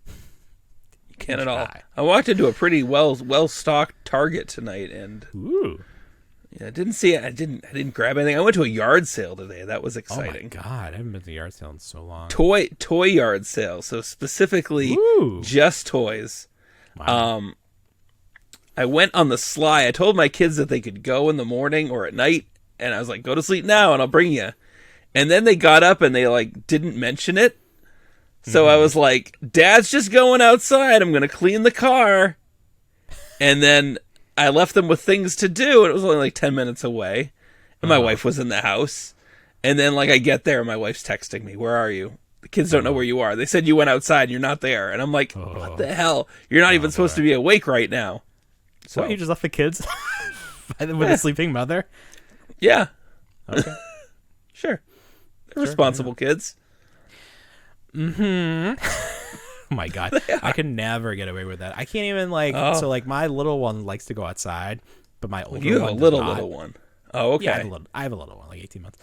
You can't at all. I walked into a pretty well stocked Target tonight, and I didn't grab anything. I went to a yard sale today. That was exciting. Oh my god, I haven't been to a yard sale in so long. Toy yard sale. So specifically, just toys. Wow. I went on the sly. I told my kids that they could go in the morning or at night, and I was like, go to sleep now and I'll bring you. And then they got up and they like didn't mention it. So I was like, Dad's just going outside. I'm going to clean the car. And then I left them with things to do, and it was only like 10 minutes away. And my wife was in the house. And then like I get there and my wife's texting me, where are you? The kids don't know where you are. They said you went outside and you're not there. And I'm like, what the hell? You're not even supposed to be awake right now. So what, you just left the kids with a sleeping mother? Yeah. Okay. Sure. They're responsible kids. Oh my God. I could never get away with that. I can't even so like my little one likes to go outside, but my older one You have a little one. Oh, okay. Yeah, I have a little one, like 18 months.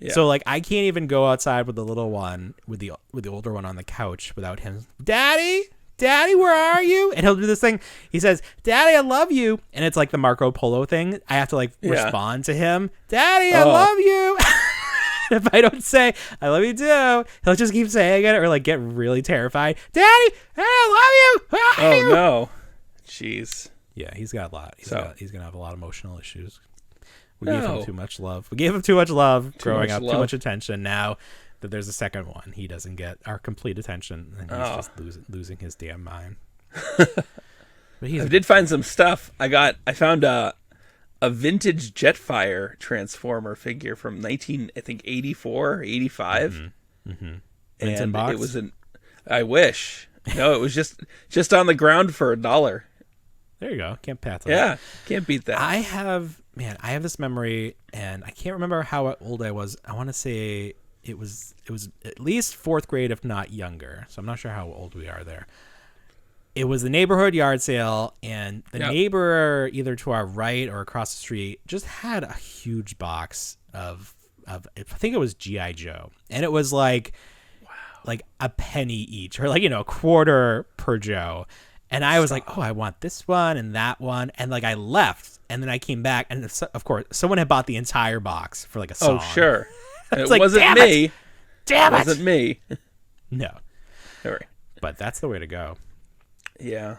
Yeah. So like I can't even go outside with the little one, with the older one on the couch without him. Daddy, where are you? And he'll do this thing. He says, Daddy, I love you. And it's like the Marco Polo thing. I have to like respond to him. Daddy, I love you. If I don't say, I love you too, he'll just keep saying it or like get really terrified. Daddy, I love you. Oh no. Jeez. Yeah, he's got a lot. He's going to have a lot of emotional issues. We gave him too much love. Growing up, too much attention. Now that there's a second one, he doesn't get our complete attention, and he's just losing his damn mind. But I did find some stuff. I found a vintage Jetfire Transformer figure from 1984 or 85. And it was I wish. No, it was just on the ground for $1. There you go. Can't pass that. Yeah, can't beat that. I have this memory, and I can't remember how old I was. I want to say it was at least fourth grade, if not younger. So I'm not sure how old we are there. It was the neighborhood yard sale, and the neighbor either to our right or across the street just had a huge box of I think it was G.I. Joe, and it was like a penny each, or like a quarter per Joe. And I was like, oh, I want this one and that one. And like I left, and then I came back, and of course someone had bought the entire box for like a song. Oh, sure. It like, wasn't me. Damn it. It wasn't me. No. Sorry. But that's the way to go. Yeah.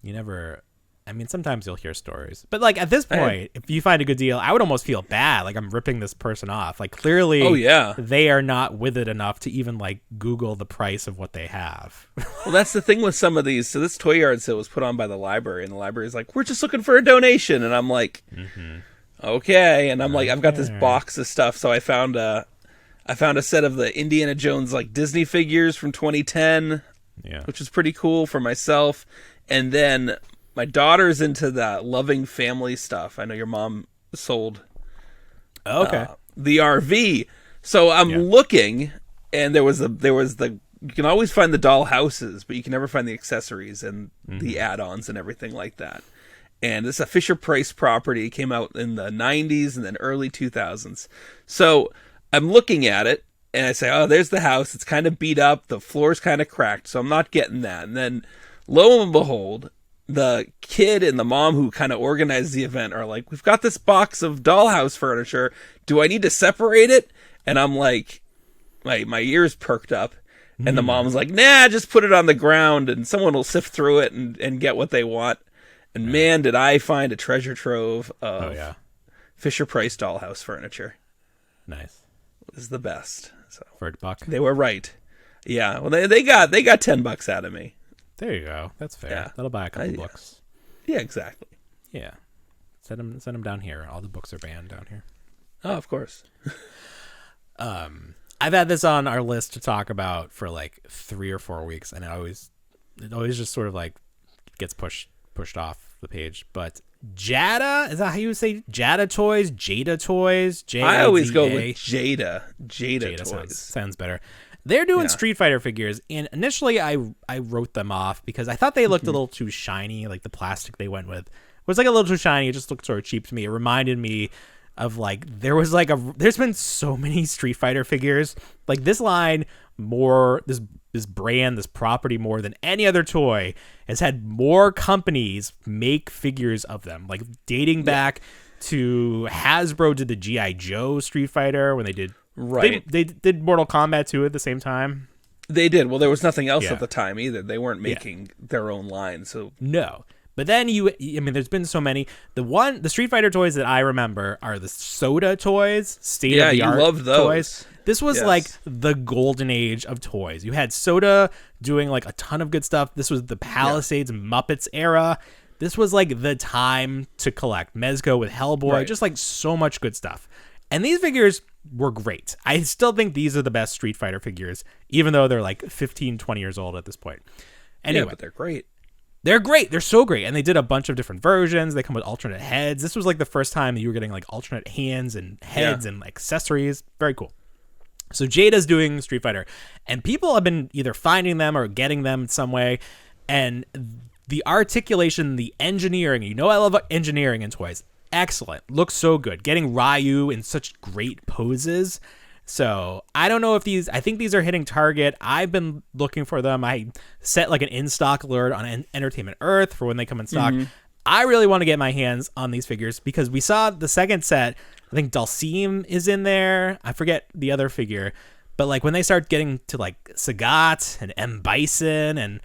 You never... I mean, sometimes you'll hear stories. But like at this point, if you find a good deal, I would almost feel bad. Like I'm ripping this person off. Like clearly they are not with it enough to even like Google the price of what they have. Well, that's the thing with some of these. So this toy yard sale was put on by the library, and the library is like, we're just looking for a donation. And I'm like, okay. And I'm like, I've got this box of stuff. So I found a set of the Indiana Jones like Disney figures from 2010, which is pretty cool for myself. And then my daughter's into that loving family stuff. I know your mom sold the RV. So I'm looking, and there was the you can always find the doll houses, but you can never find the accessories and the add-ons and everything like that. And this is a Fisher Price property. It came out in the 90s and then early 2000s. So I'm looking at it, and I say, oh, there's the house. It's kind of beat up. The floor's kind of cracked, so I'm not getting that. And then lo and behold, the kid and the mom who kind of organized the event are like, we've got this box of dollhouse furniture. Do I need to separate it? And I'm like, my ears perked up. And the mom's like, nah, just put it on the ground and someone will sift through it and get what they want. And man, did I find a treasure trove of Fisher Price dollhouse furniture. Nice. It was the best. So for $1. They were right. Yeah. Well, they got $10 out of me. There you go. That's fair. Yeah. That'll buy a couple books. Yeah, exactly. Yeah. Send them down here. All the books are banned down here. Oh, of course. I've had this on our list to talk about for like 3 or 4 weeks, and it always just sort of like gets pushed off the page. But Jada, is that how you would say Jada Toys? Jada Toys? J-A-D-A? I always go with Jada. Jada Toys. Sounds better. They're doing Street Fighter figures, and initially I wrote them off because I thought they looked a little too shiny. Like the plastic they went with was like a little too shiny. It just looked sort of cheap to me. It reminded me of like there's been so many Street Fighter figures. Like this line, this brand, this property, more than any other toy, has had more companies make figures of them. Like dating back to Hasbro did the G.I. Joe Street Fighter when they did. Right. They did Mortal Kombat 2 at the same time. They did. Well, there was nothing else at the time either. They weren't making their own line. So no. But then there's been so many. The Street Fighter toys that I remember are the soda toys, state of the art love those toys. This was like the golden age of toys. You had Soda doing like a ton of good stuff. This was the Palisades Muppets era. This was like the time to collect. Mezco with Hellboy, just like so much good stuff. And these figures were great. I still think these are the best Street Fighter figures, even though they're like 15, 20 years old at this point. Anyway, but they're great. They're great. They're so great. And they did a bunch of different versions. They come with alternate heads. This was like the first time that you were getting like alternate hands and heads and accessories. Very cool. So Jada's doing Street Fighter, and people have been either finding them or getting them in some way. And the articulation, the engineering, I love engineering in toys. Excellent. Looks so good. Getting Ryu in such great poses. So I don't know if I think these are hitting target. I've been looking for them. I set like an in-stock alert on Entertainment Earth for when they come in stock. I really want to get my hands on these figures because we saw the second set. I think Dalsim is in there. I forget the other figure. But like when they start getting to like Sagat and M. Bison and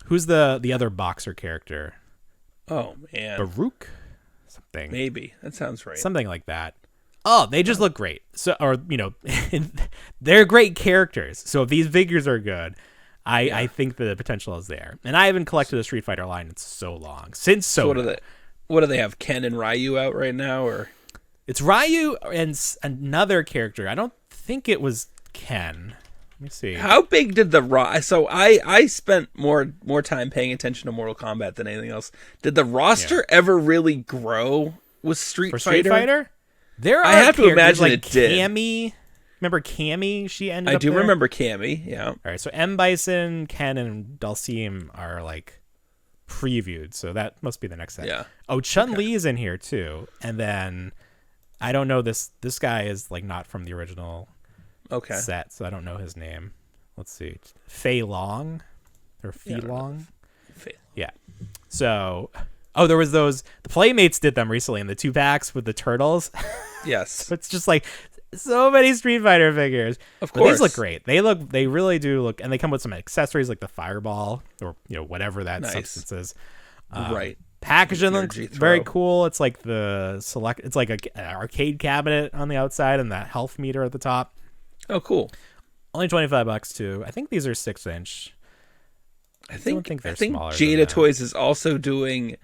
who's the other boxer character? Oh, man. Baruch? Something. Maybe. That sounds right. Something like that. Oh, they just look great. So, they're great characters. So if these figures are good, I think the potential is there. And I haven't collected a Street Fighter line in so long. Since Soda. What do they have? Ken and Ryu out right now, or it's Ryu and another character. I don't think it was Ken. Let me see. How big did so I spent more time paying attention to Mortal Kombat than anything else. Did the roster ever really grow with Street Fighter? I have to imagine like it did. Cammy. Remember Cammy? She ended up I do there? remember Cammy, yeah. All right, so M. Bison, Ken, and Dalsim are like previewed, so that must be the next set. Yeah. Oh, Chun-Li's in here too. And then I don't know this guy is like not from the original set, so I don't know his name. Let's see. Fei Long or Fei Long? Yeah. So there was those the Playmates did them recently in the 2-packs with the turtles. Yes. So it's just like so many Street Fighter figures. Of course. But these look great. They really do look, and they come with some accessories like the fireball or whatever that substance is. Right. Packaging looks very cool. It's like it's like an arcade cabinet on the outside and that health meter at the top. Oh, cool. Only $25 too. I think these are 6-inch. I think smaller Jada Toys is also doing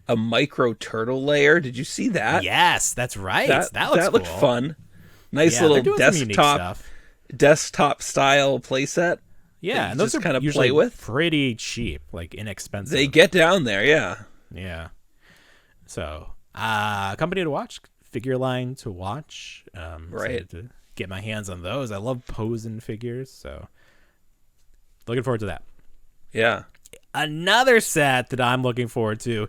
a micro turtle layer. Did you see that? Yes, that's right. That looked fun. Nice little desktop style playset. Yeah, and those are kind of usually play with. Pretty cheap, like inexpensive. They get down there, yeah. Yeah. So, company to watch, figure line to watch. Right. So to get my hands on those. I love posing figures, so looking forward to that. Yeah. Another set that I'm looking forward to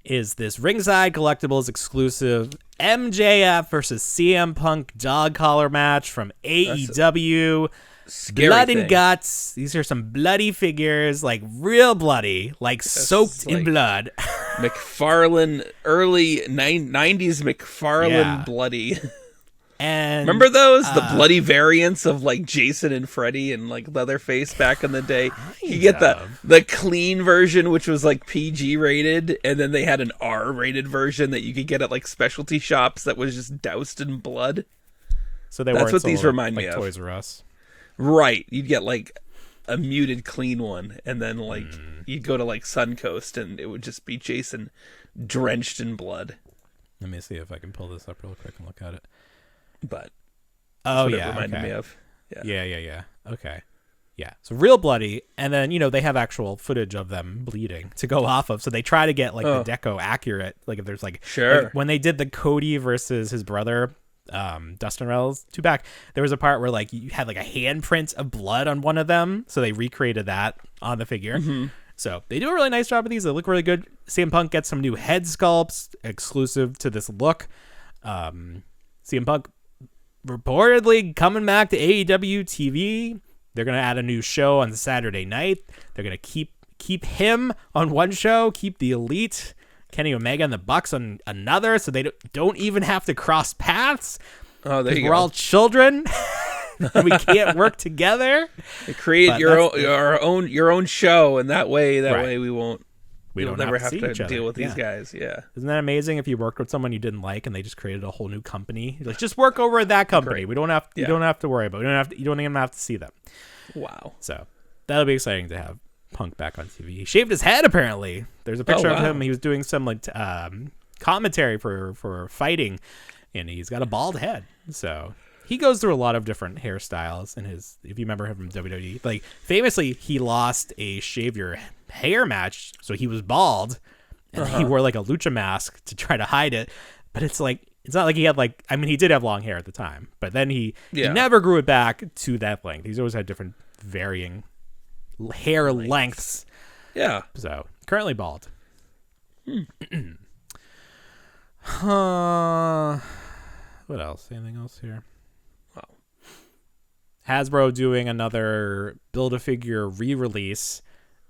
is this Ringside Collectibles exclusive MJF versus CM Punk dog collar match from AEW. Blood and guts. These are some bloody figures, like real bloody, like soaked in blood. McFarlane, early 90s McFarlane bloody. And remember those? The bloody variants of like Jason and Freddy and like Leatherface back in the day. You get the clean version, which was like PG rated, and then they had an R rated version that you could get at like specialty shops that was just doused in blood. So that's what these remind me of. Toys R Us. Right. You'd get like a muted clean one, and then like you'd go to like Suncoast and it would just be Jason drenched in blood. Let me see if I can pull this up real quick and look at it. But it reminded me of. Yeah. Okay. Yeah. So real bloody, and then they have actual footage of them bleeding to go off of. So they try to get like the deco accurate. Like if there's like when they did the Cody versus his brother Dustin Reynolds 2-pack, there was a part where like you had like a handprint of blood on one of them, so they recreated that on the figure. So they do a really nice job of these. They look really good. CM Punk gets some new head sculpts exclusive to this look. CM Punk reportedly coming back to AEW TV. They're going to add a new show on Saturday night. They're going to keep him on one show, keep the Elite, Kenny Omega and the Bucks on another, so they don't even have to cross paths. Oh, there you go. We're all children. And we can't work together. Create your own show, and that way we won't You'll never have to deal with these guys. Yeah. Isn't that amazing? If you worked with someone you didn't like and they just created a whole new company, you're like, just work over at that company. Great. We don't have. You don't have to worry about. You don't even have to see them. Wow. So that'll be exciting to have Punk back on TV. He shaved his head apparently. There's a picture of him. He was doing some like commentary for fighting, and he's got a bald head. So he goes through a lot of different hairstyles in his. If you remember him from WWE, like famously, he lost a shave your hair match, so he was bald, and he wore like a lucha mask to try to hide it. But it's like it's not like he had like. I mean, he did have long hair at the time, but then he never grew it back to that length. He's always had different varying hair lengths. Yeah. So currently bald. What else? Anything else here? Wow. Hasbro doing another Build-A-Figure re-release.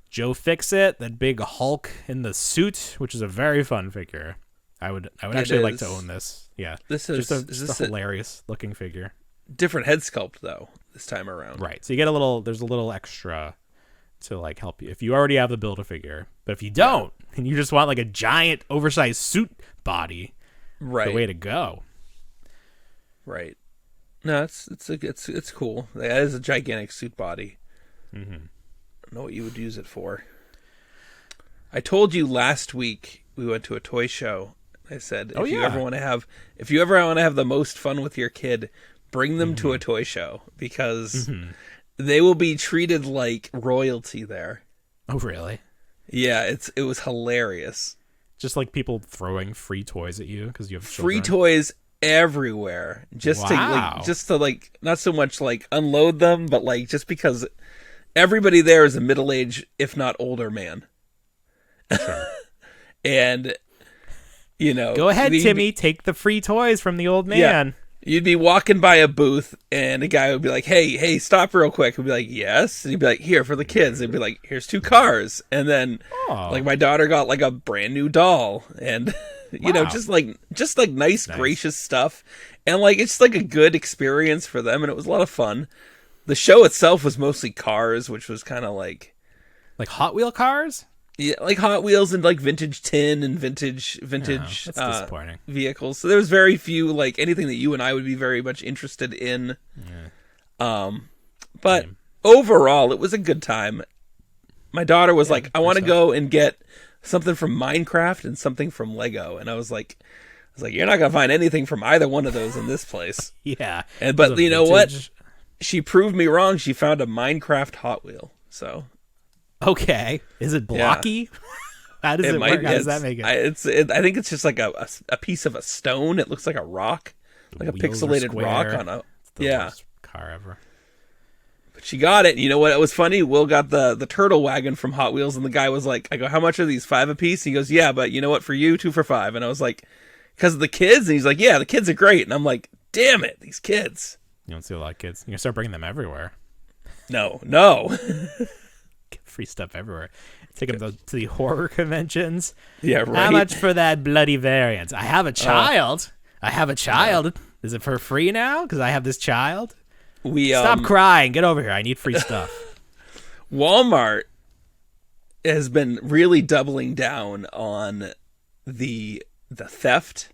Joe Fixit, that big Hulk in the suit, which is a very fun figure. I would actually like to own this. Yeah. This is just a hilarious looking figure. Different head sculpt though this time around. Right. So you get there's a little extra to like help you if you already have the Build-A-Figure. But if you don't and you just want like a giant oversized suit body, right, the way to go. Right. No, it's cool. That is a gigantic suit body. Mm-hmm. I don't know what you would use it for. I told you last week we went to a toy show. I said if you ever want to have the most fun with your kid, bring them to a toy show because they will be treated like royalty there. Oh, really? Yeah, it was hilarious. Just like people throwing free toys at you because you have free toys everywhere. Just to not so much like unload them, but like just because everybody there is a middle-aged, if not older man. Sure. And go ahead, Timmy, take the free toys from the old man. Yeah. You'd be walking by a booth and a guy would be like, hey, stop real quick. He'd be like, yes. And he'd be like, here for the kids. They'd be like, here's 2 cars. And then like my daughter got like a brand new doll and just like nice, gracious stuff. And like, it's like a good experience for them. And it was a lot of fun. The show itself was mostly cars, which was kind of like Hot Wheel cars. Yeah, like Hot Wheels and like vintage tin and vintage that's disappointing. Vehicles. So there was very few like anything that you and I would be very much interested in. Yeah. But overall, it was a good time. My daughter was like, "I want to go and get something from Minecraft and something from Lego," and I was like, "You're not gonna find anything from either one of those in this place." Yeah. But you know what? She proved me wrong. She found a Minecraft Hot Wheel. So. Okay. Is it blocky? Yeah. How does it work? How does that make it? I think it's just like a piece of a stone. It looks like a rock, like a pixelated rock on a. It's the worst car ever. But she got it. You know what? It was funny. Will got the turtle wagon from Hot Wheels, and the guy was like, "I go, how much are these? 5 a piece?" He goes, "Yeah, but you know what? For you, 2 for $5." And I was like, "Because of the kids?" And he's like, "Yeah, the kids are great." And I'm like, "Damn it, these kids!" You don't see a lot of kids. You can start bringing them everywhere. No. Free stuff everywhere. Take them to the horror conventions. Yeah, right. How much for that bloody variant? I have a child. Is it for free now? Because I have this child. Stop crying. Get over here. I need free stuff. Walmart has been really doubling down on the theft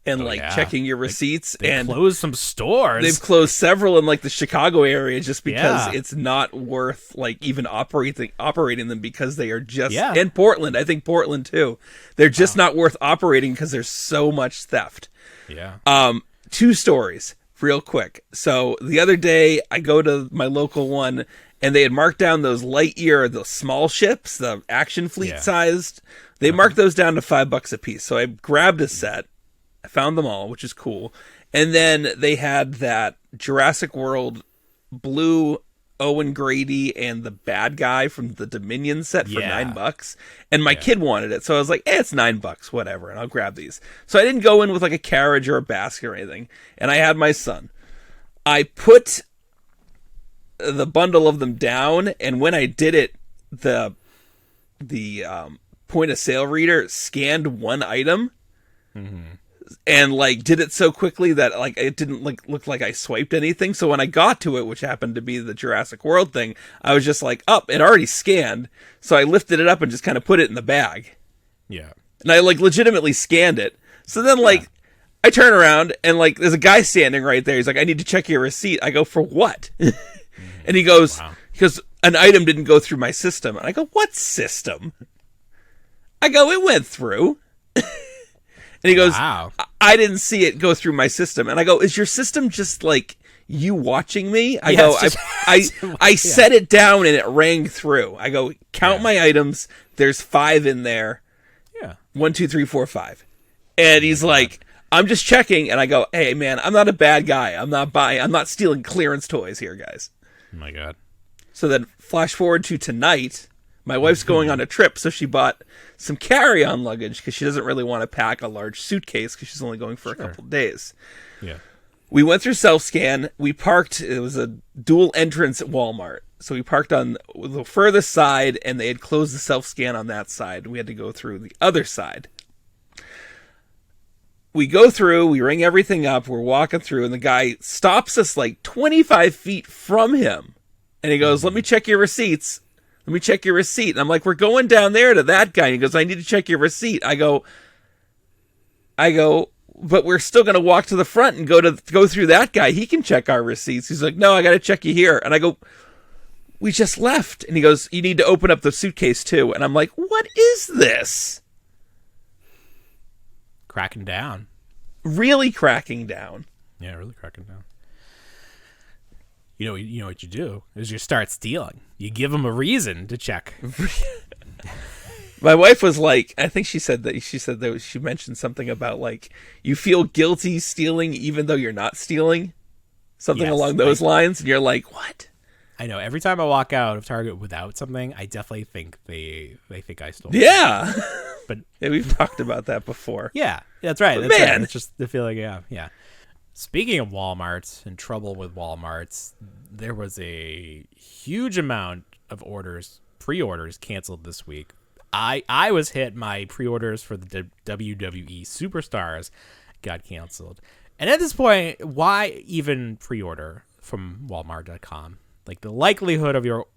and checking your receipts. They and closed some stores. They've closed several in like the Chicago area just because it's not worth like even operating them because they are just and Portland. I think Portland too. They're just not worth operating because there's so much theft. Yeah. 2 stories real quick. So the other day I go to my local one and they had marked down those Lightyear, the small ships, the action fleet sized. They marked those down to $5 a piece. So I grabbed a set. I found them all, which is cool. And then they had that Jurassic World blue Owen Grady and the bad guy from the Dominion set for $9. And my kid wanted it. So I was like, it's $9, whatever. And I'll grab these. So I didn't go in with like a carriage or a basket or anything. And I had my son. I put the bundle of them down. And when I did it, the point of sale reader scanned one item. Mm-hmm. and like did it so quickly that like it didn't like look like I swiped anything. So when I got to it, which happened to be the Jurassic World thing, I was just like, it already scanned. So I lifted it up and just kind of put it in the bag. Yeah. And I like legitimately scanned it. So then like I turn around and like there's a guy standing right there. He's like, I need to check your receipt. I go, for what? And he goes, because an item didn't go through my system. And I go, what system? I go, it went through. And he goes, I didn't see it go through my system. And I go, is your system just like you watching me? I go, I set it down and it rang through. I go, count my items. There's 5 in there. Yeah. 1, 2, 3, 4, 5. And he's like, I'm just checking. And I go, hey man, I'm not a bad guy. I'm not stealing clearance toys here, guys. Oh my God. So then flash forward to tonight. My wife's going on a trip, so she bought some carry-on luggage because she doesn't really want to pack a large suitcase because she's only going for a couple of days. Yeah. We went through self-scan. We parked. It was a dual entrance at Walmart. So we parked on the furthest side, and they had closed the self-scan on that side. We had to go through the other side. We go through. We ring everything up. We're walking through, and the guy stops us like 25 feet from him. And he goes, let me check your receipts. Let me check your receipt. And I'm like, we're going down there to that guy. And he goes, I need to check your receipt. I go, but we're still going to walk to the front and go through that guy. He can check our receipts. He's like, no, I got to check you here. And I go, we just left. And he goes, you need to open up the suitcase too. And I'm like, what is this? Cracking down. Really cracking down. Yeah, really cracking down. You know what you do is you start stealing. You give them a reason to check. My wife was like, I think she said that she mentioned something about like you feel guilty stealing even though you're not stealing, something along those lines, and you're like, what? I know. Every time I walk out of Target without something, I definitely think they think I stole. Yeah, but we've talked about that before. Yeah, that's right. But that's man, right. It's just the feeling. Yeah. Speaking of Walmart and trouble with Walmarts, there was a huge amount of pre-orders canceled this week. I was hit. My pre-orders for the WWE Superstars got canceled. And at this point, why even pre-order from Walmart.com? Like the likelihood of your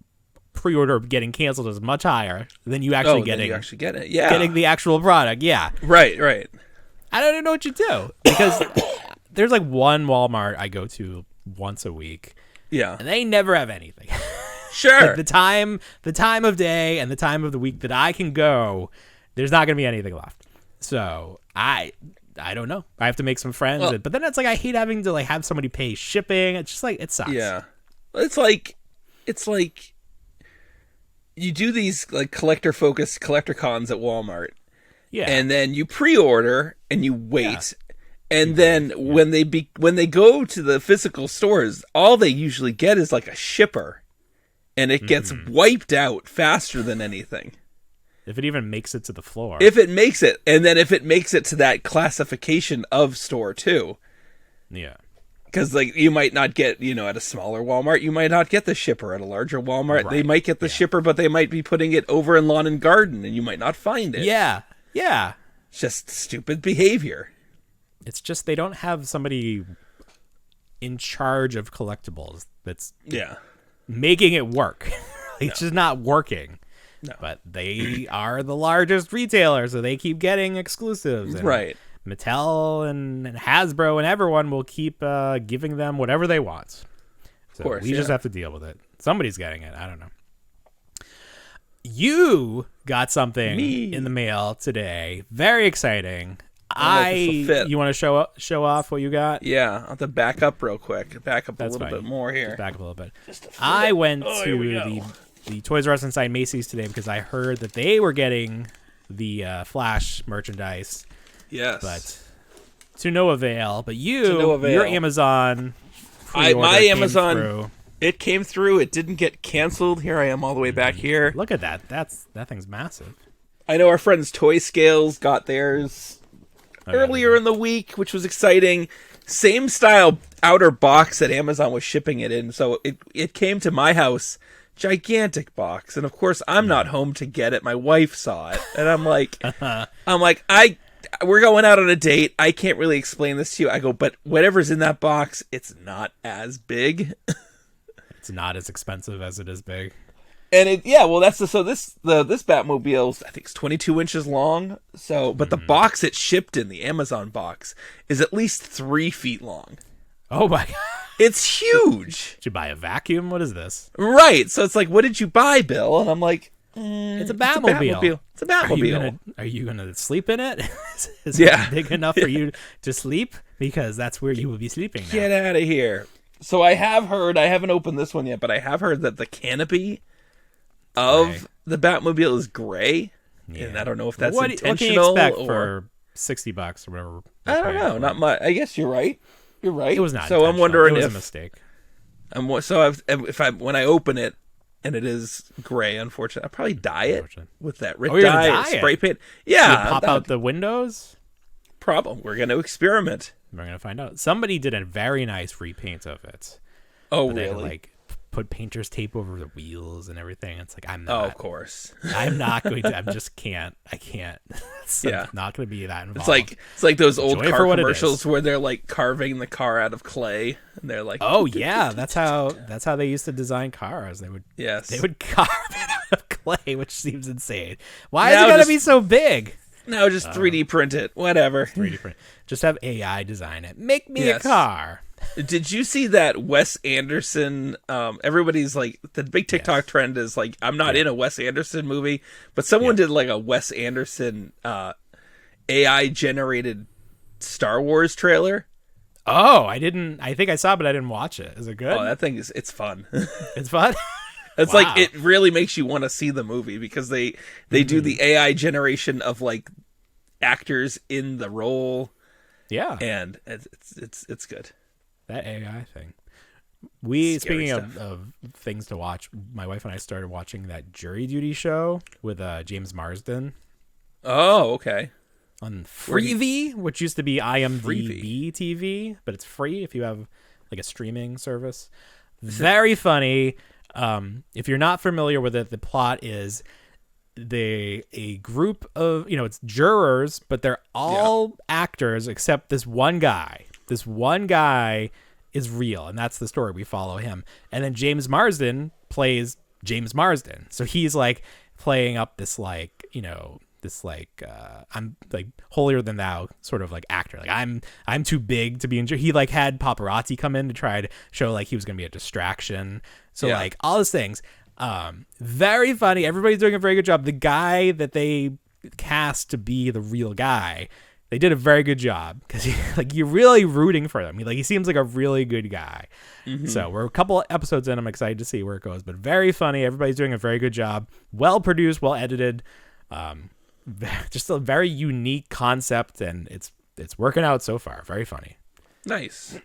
pre-order getting canceled is much higher than you actually getting it. Yeah. Getting the actual product. Yeah. Right. I don't know what you do because there's like one Walmart I go to once a week. Yeah. And they never have anything. Sure. Like the time of day and the time of the week that I can go, there's not going to be anything left. So I don't know. I have to make some friends. But then it's like I hate having to like have somebody pay shipping. It's just like it sucks. Yeah. It's like you do these like collector cons at Walmart. Yeah. And then you pre-order and you wait. Yeah. And then when they go to the physical stores, all they usually get is like a shipper. And it gets wiped out faster than anything. If it even makes it to the floor. If it makes it. And then if it makes it to that classification of store too. Yeah. Because like you might not get, at a smaller Walmart, you might not get the shipper. At a larger Walmart, They might get the shipper, but they might be putting it over in lawn and garden, and you might not find it. Yeah. It's just stupid behavior. It's just they don't have somebody in charge of collectibles that's making it work. It's just not working. No. But they are the largest retailer, so they keep getting exclusives. And right. Mattel and Hasbro and everyone will keep giving them whatever they want. So of course, we just have to deal with it. Somebody's getting it. I don't know. You got something in the mail today. Very exciting. You want to show off what you got? Yeah, I'll have to back up real quick. Back up a little bit more here. Just back up a little bit. I went to the Toys R Us inside Macy's today because I heard that they were getting the Flash merchandise. Yes. But to no avail. But your Amazon my Amazon, it came through. It didn't get canceled. Here I am all the way back here. Look at that. That thing's massive. I know our friends Toy Scales got theirs earlier in the week, which was exciting. Same style outer box that Amazon was shipping it in. So it came to my house, gigantic box. And of course, I'm not home to get it. My wife saw it. And I'm like, we're going out on a date. I can't really explain this to you. I go, but whatever's in that box, it's not as big. It's not as expensive as it is big. And this Batmobile, I think, is 22 inches long. So, but the box it shipped in, the Amazon box, is at least 3 feet long. Oh my god, it's huge. Did you buy a vacuum? What is this? Right. So it's like, what did you buy, Bill? And I'm like, it's a Batmobile. It's a Batmobile. Are you gonna sleep in it? Is it big enough for you to sleep? Because that's where you will be sleeping now. Get out of here. So I have heard, I haven't opened this one yet, but I have heard that the canopy of the Batmobile is gray, and I don't know if that's intentional. What can you expect for $60 or whatever? I don't know. Not much. I guess you're right. You're right. It was not. So I'm wondering if it was a mistake. When I open it and it is gray, unfortunately, I'll probably dye it with that Rit dye dye spray paint. Yeah, pop out the windows. Problem. We're going to experiment. We're going to find out. Somebody did a very nice repaint of it. Oh, really? really? Like put painter's tape over the wheels and everything. It's like, I'm not. Oh, of course. I'm not going to. I can't. It's not going to be that involved. It's like those old car commercials is. where they're like carving the car out of clay, and they're like, oh yeah, that's how they used to design cars. They would carve it out of clay, which seems insane. Why is it got to be so big? No, just 3D print it. Whatever. 3D print. Just have AI design it. Make me a car. Did you see that Wes Anderson? Everybody's like, the big TikTok trend is like, I'm not in a Wes Anderson movie, but someone did like a Wes Anderson AI generated Star Wars trailer. Oh, I didn't. I think I saw it, but I didn't watch it. Is it good? Oh, that thing it's fun. It's fun. It's like, it really makes you want to see the movie because they do the AI generation of like actors in the role. Yeah, and it's good. That AI thing. Speaking of things to watch, my wife and I started watching that Jury Duty show with James Marsden. Oh, okay. On Freevee, which used to be IMDb TV, but it's free if you have like a streaming service. Very funny. If you're not familiar with it, the plot is a group of, it's jurors, but they're all actors except this one guy. This one guy is real, and that's the story. We follow him. And then James Marsden plays James Marsden. So he's like playing up this I'm like holier than thou sort of like actor. Like I'm too big to be in. He like had paparazzi come in to try to show like he was going to be a distraction. So like all those things. Very funny. Everybody's doing a very good job. The guy that they cast to be the real guy, they did a very good job because you're really rooting for him. He seems like a really good guy. Mm-hmm. So we're a couple episodes in. I'm excited to see where it goes, but very funny. Everybody's doing a very good job. Well produced, well edited. Just a very unique concept, and it's working out so far. Very funny. Nice.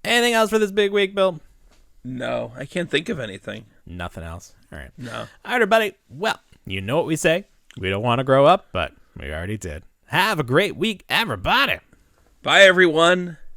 Anything else for this big week, Bill? No, I can't think of anything. Nothing else. All right. No. All right, everybody. Well, you know what we say. We don't want to grow up, but we already did. Have a great week, everybody. Bye, everyone.